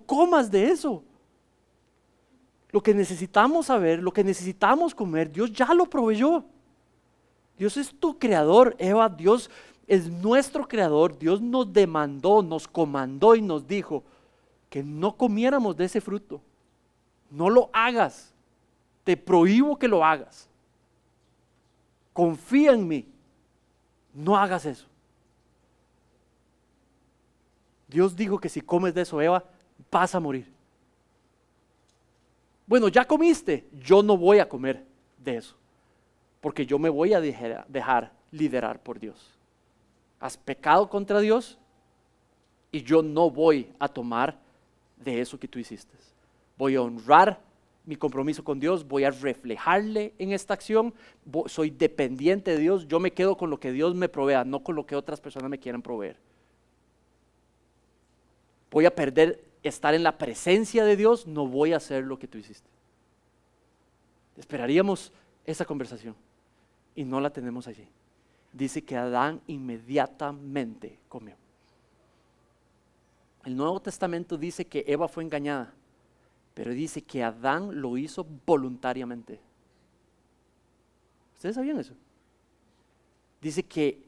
comas de eso. Lo que necesitamos saber, lo que necesitamos comer, Dios ya lo proveyó. Dios es tu creador, Eva, Dios es nuestro creador. Dios nos demandó, nos comandó y nos dijo que no comiéramos de ese fruto. No lo hagas, te prohíbo que lo hagas. Confía en mí, no hagas eso. Dios dijo que si comes de eso, Eva, vas a morir. Bueno, ya comiste, yo no voy a comer de eso, porque yo me voy a dejar liderar por Dios. Has pecado contra Dios y yo no voy a tomar de eso que tú hiciste. Voy a honrar mi compromiso con Dios, voy a reflejarle en esta acción, soy dependiente de Dios, yo me quedo con lo que Dios me provea, no con lo que otras personas me quieran proveer. Voy a estar en la presencia de Dios, no voy a hacer lo que tú hiciste. Esperaríamos esa conversación y no la tenemos allí. Dice que Adán inmediatamente comió. El Nuevo Testamento dice que Eva fue engañada, pero dice que Adán lo hizo voluntariamente. ¿Ustedes sabían eso? Dice que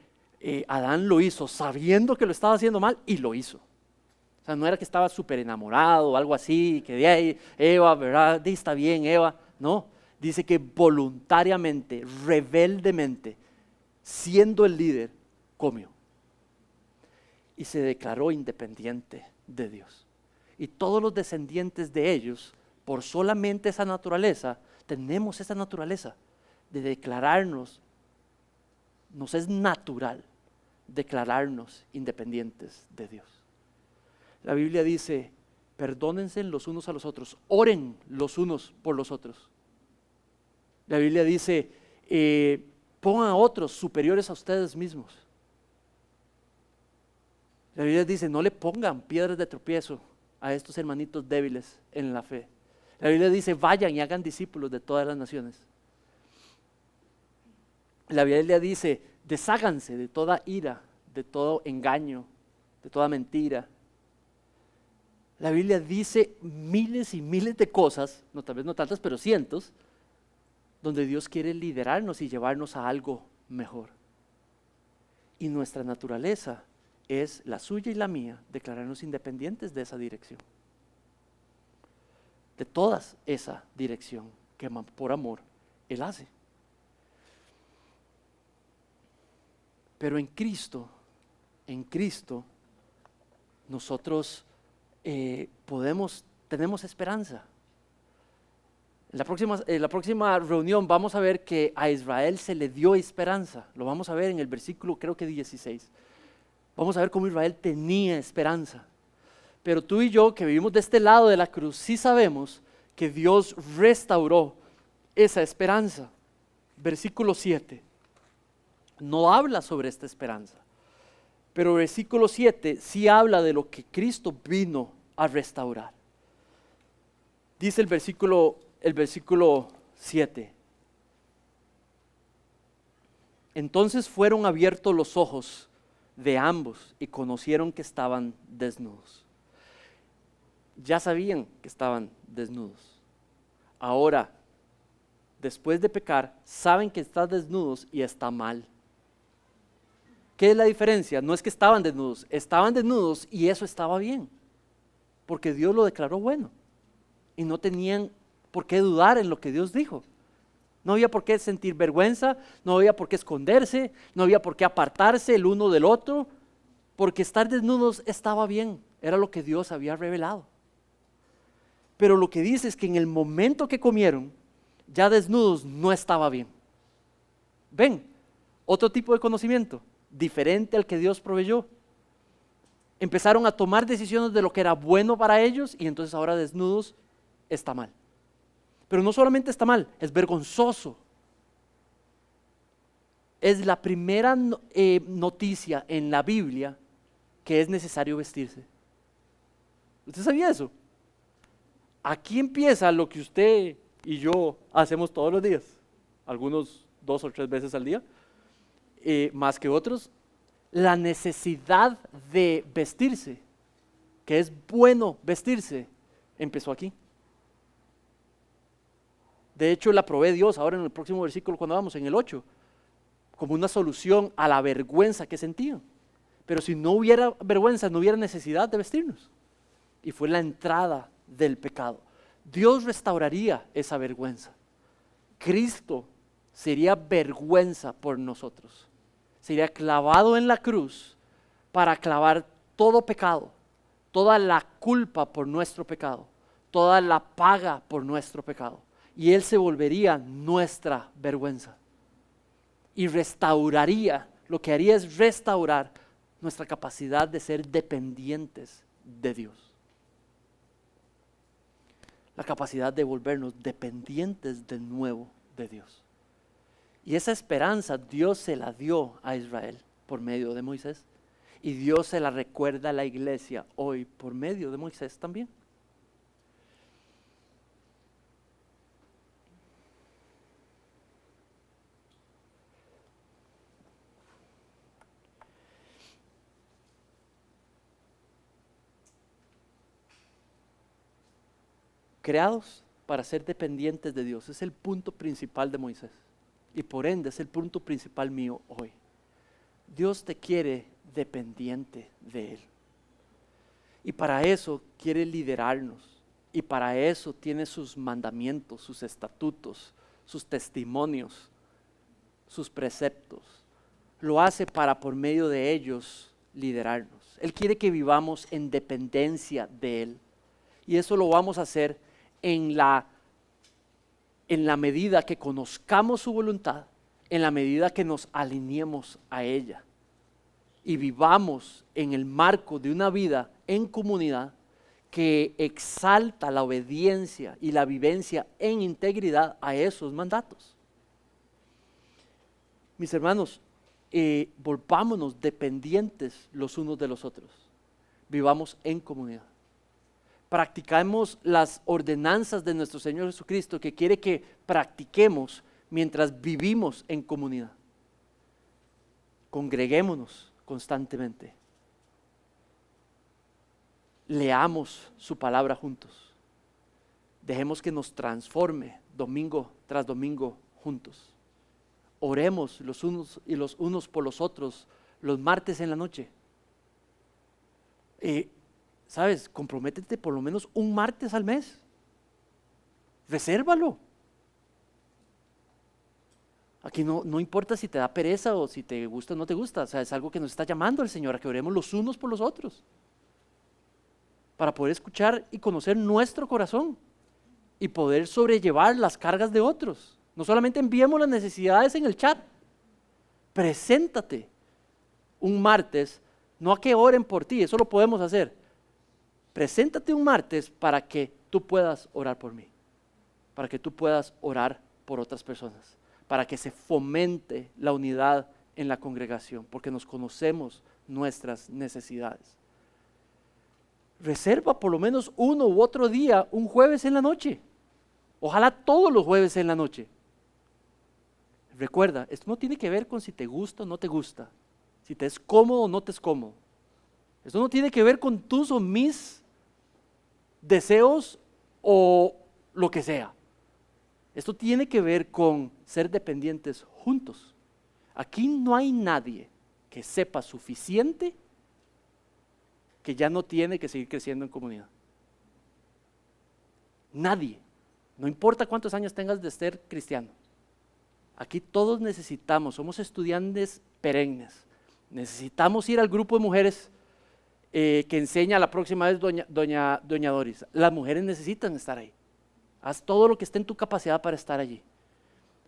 Adán lo hizo sabiendo que lo estaba haciendo mal y lo hizo. O sea, no era que estaba súper enamorado o algo así, que de ahí, Eva, ¿verdad? De está bien, Eva. No, dice que voluntariamente, rebeldemente, siendo el líder, comió. Y se declaró independiente de Dios. Y todos los descendientes de ellos, por solamente esa naturaleza, tenemos esa naturaleza de declararnos, nos es natural declararnos independientes de Dios. La Biblia dice, perdónense los unos a los otros, oren los unos por los otros. La Biblia dice, pongan a otros superiores a ustedes mismos. La Biblia dice, no le pongan piedras de tropiezo a estos hermanitos débiles en la fe. La Biblia dice, vayan y hagan discípulos de todas las naciones. La Biblia dice, desháganse de toda ira, de todo engaño, de toda mentira. La Biblia dice miles y miles de cosas, no, tal vez no tantas, pero cientos, donde Dios quiere liderarnos y llevarnos a algo mejor. Y nuestra naturaleza es la suya y la mía, declararnos independientes de esa dirección. De toda esa dirección que por amor Él hace. Pero en Cristo, nosotros tenemos esperanza. En la próxima reunión vamos a ver que a Israel se le dio esperanza. Lo vamos a ver en el versículo creo que 16. Vamos a ver cómo Israel tenía esperanza. Pero tú y yo que vivimos de este lado de la cruz, sí sabemos que Dios restauró esa esperanza. Versículo 7. No habla sobre esta esperanza. Pero versículo 7 sí habla de lo que Cristo vino a restaurar. Dice el versículo 7. Entonces fueron abiertos los ojos de ambos y conocieron que estaban desnudos. Ya sabían que estaban desnudos. Ahora, después de pecar, saben que están desnudos y está mal. ¿Qué es la diferencia? No es que estaban desnudos y eso estaba bien, porque Dios lo declaró bueno y no tenían por qué dudar en lo que Dios dijo. No había por qué sentir vergüenza, no había por qué esconderse, no había por qué apartarse el uno del otro, porque estar desnudos estaba bien, era lo que Dios había revelado. Pero lo que dice es que en el momento que comieron, ya desnudos no estaba bien. ¿Ven? Otro tipo de conocimiento, diferente al que Dios proveyó. Empezaron a tomar decisiones de lo que era bueno para ellos y entonces ahora desnudos está mal. Pero no solamente está mal, es vergonzoso. Es la primera noticia en la Biblia que es necesario vestirse. ¿Usted sabía eso? Aquí empieza lo que usted y yo hacemos todos los días, algunos 2 o 3 veces al día, más que otros, la necesidad de vestirse, que es bueno vestirse, empezó aquí. De hecho, la provee Dios ahora en el próximo versículo cuando vamos, en el 8, como una solución a la vergüenza que sentían. Pero si no hubiera vergüenza, no hubiera necesidad de vestirnos. Y fue la entrada del pecado. Dios restauraría esa vergüenza. Cristo sería vergüenza por nosotros. Sería clavado en la cruz para clavar todo pecado, toda la culpa por nuestro pecado, toda la paga por nuestro pecado. Y Él se volvería nuestra vergüenza. Y restauraría, lo que haría es restaurar nuestra capacidad de ser dependientes de Dios. La capacidad de volvernos dependientes de nuevo de Dios. Y esa esperanza Dios se la dio a Israel por medio de Moisés. Y Dios se la recuerda a la iglesia hoy por medio de Moisés también. Creados para ser dependientes de Dios. Es el punto principal de Moisés. Y por ende es el punto principal mío hoy. Dios te quiere dependiente de Él. Y para eso quiere liderarnos. Y para eso tiene sus mandamientos, sus estatutos, sus testimonios, sus preceptos. Lo hace para por medio de ellos liderarnos. Él quiere que vivamos en dependencia de Él. Y eso lo vamos a hacer en la medida que conozcamos su voluntad, en la medida que nos alineemos a ella y vivamos en el marco de una vida en comunidad que exalta la obediencia y la vivencia en integridad a esos mandatos. Mis hermanos, volvámonos dependientes los unos de los otros. Vivamos en comunidad. Practicamos las ordenanzas de nuestro Señor Jesucristo, que quiere que practiquemos mientras vivimos en comunidad. Congreguémonos constantemente. Leamos su palabra juntos. Dejemos que nos transforme domingo tras domingo juntos. Oremos los unos por los otros los martes en la noche. ¿Sabes? Comprométete por lo menos un martes al mes. Resérvalo. Aquí no importa si te da pereza o si te gusta o no te gusta. O sea, es algo que nos está llamando el Señor, a que oremos los unos por los otros. Para poder escuchar y conocer nuestro corazón y poder sobrellevar las cargas de otros. No solamente enviemos las necesidades en el chat. Preséntate un martes, no a que oren por ti, eso lo podemos hacer. Preséntate un martes para que tú puedas orar por mí, para que tú puedas orar por otras personas, para que se fomente la unidad en la congregación, porque nos conocemos nuestras necesidades. Reserva por lo menos uno u otro día, un jueves en la noche. Ojalá todos los jueves en la noche. Recuerda, esto no tiene que ver con si te gusta o no te gusta, si te es cómodo o no te es cómodo. Esto no tiene que ver con tus o mis deseos o lo que sea. Esto tiene que ver con ser dependientes juntos. Aquí no hay nadie que sepa suficiente que ya no tiene que seguir creciendo en comunidad. Nadie. No importa cuántos años tengas de ser cristiano. Aquí todos necesitamos, somos estudiantes perennes. Necesitamos ir al grupo de mujeres que enseña la próxima vez doña Doris. Las mujeres necesitan estar ahí. Haz todo lo que esté en tu capacidad para estar allí.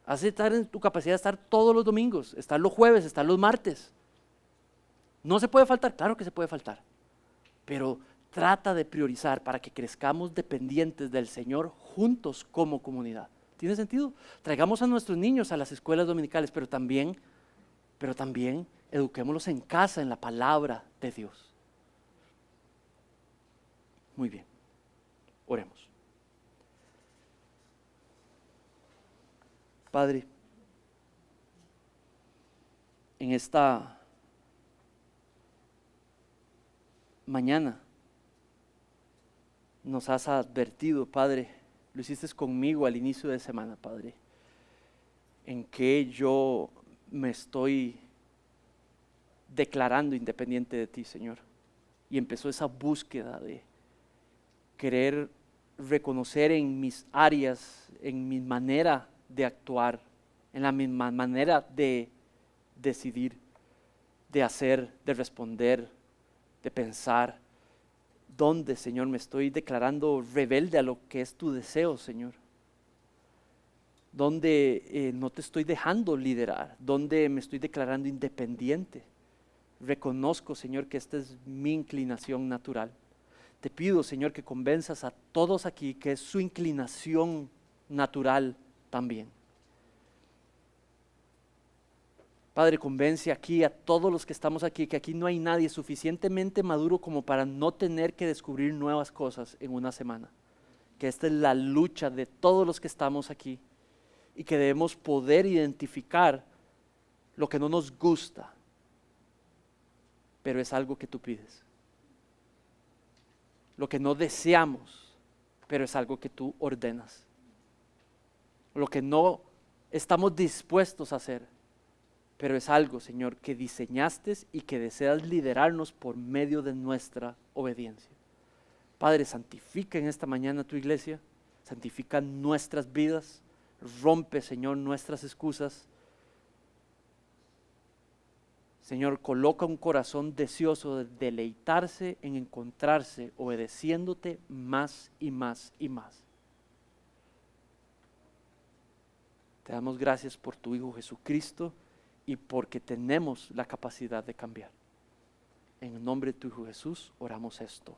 Haz estar en tu capacidad de estar todos los domingos, estar los jueves, estar los martes. ¿No se puede faltar? Claro que se puede faltar. Pero trata de priorizar para que crezcamos dependientes del Señor juntos como comunidad. ¿Tiene sentido? Traigamos a nuestros niños a las escuelas dominicales, pero también eduquémoslos en casa, en la palabra de Dios. Muy bien, oremos. Padre, en esta mañana nos has advertido, Padre, lo hiciste conmigo al inicio de semana, Padre, en que yo me estoy declarando independiente de ti, Señor. Y empezó esa búsqueda de querer reconocer en mis áreas, en mi manera de actuar, en la misma manera de decidir, de hacer, de responder, de pensar, dónde, Señor, me estoy declarando rebelde a lo que es tu deseo, Señor. Donde no te estoy dejando liderar, donde me estoy declarando independiente. Reconozco, Señor, que esta es mi inclinación natural. Te pido, Señor, que convenzas a todos aquí que es su inclinación natural también. Padre, convence aquí a todos los que estamos aquí, que aquí no hay nadie suficientemente maduro como para no tener que descubrir nuevas cosas en una semana. Que esta es la lucha de todos los que estamos aquí y que debemos poder identificar lo que no nos gusta, pero es algo que tú pides. Lo que no deseamos, pero es algo que tú ordenas. Lo que no estamos dispuestos a hacer, pero es algo, Señor, que diseñaste y que deseas liderarnos por medio de nuestra obediencia. Padre, santifica en esta mañana tu iglesia, santifica nuestras vidas, rompe, Señor, nuestras excusas. Señor, coloca un corazón deseoso de deleitarse en encontrarse, obedeciéndote más y más y más. Te damos gracias por tu Hijo Jesucristo y porque tenemos la capacidad de cambiar. En el nombre de tu Hijo Jesús oramos esto.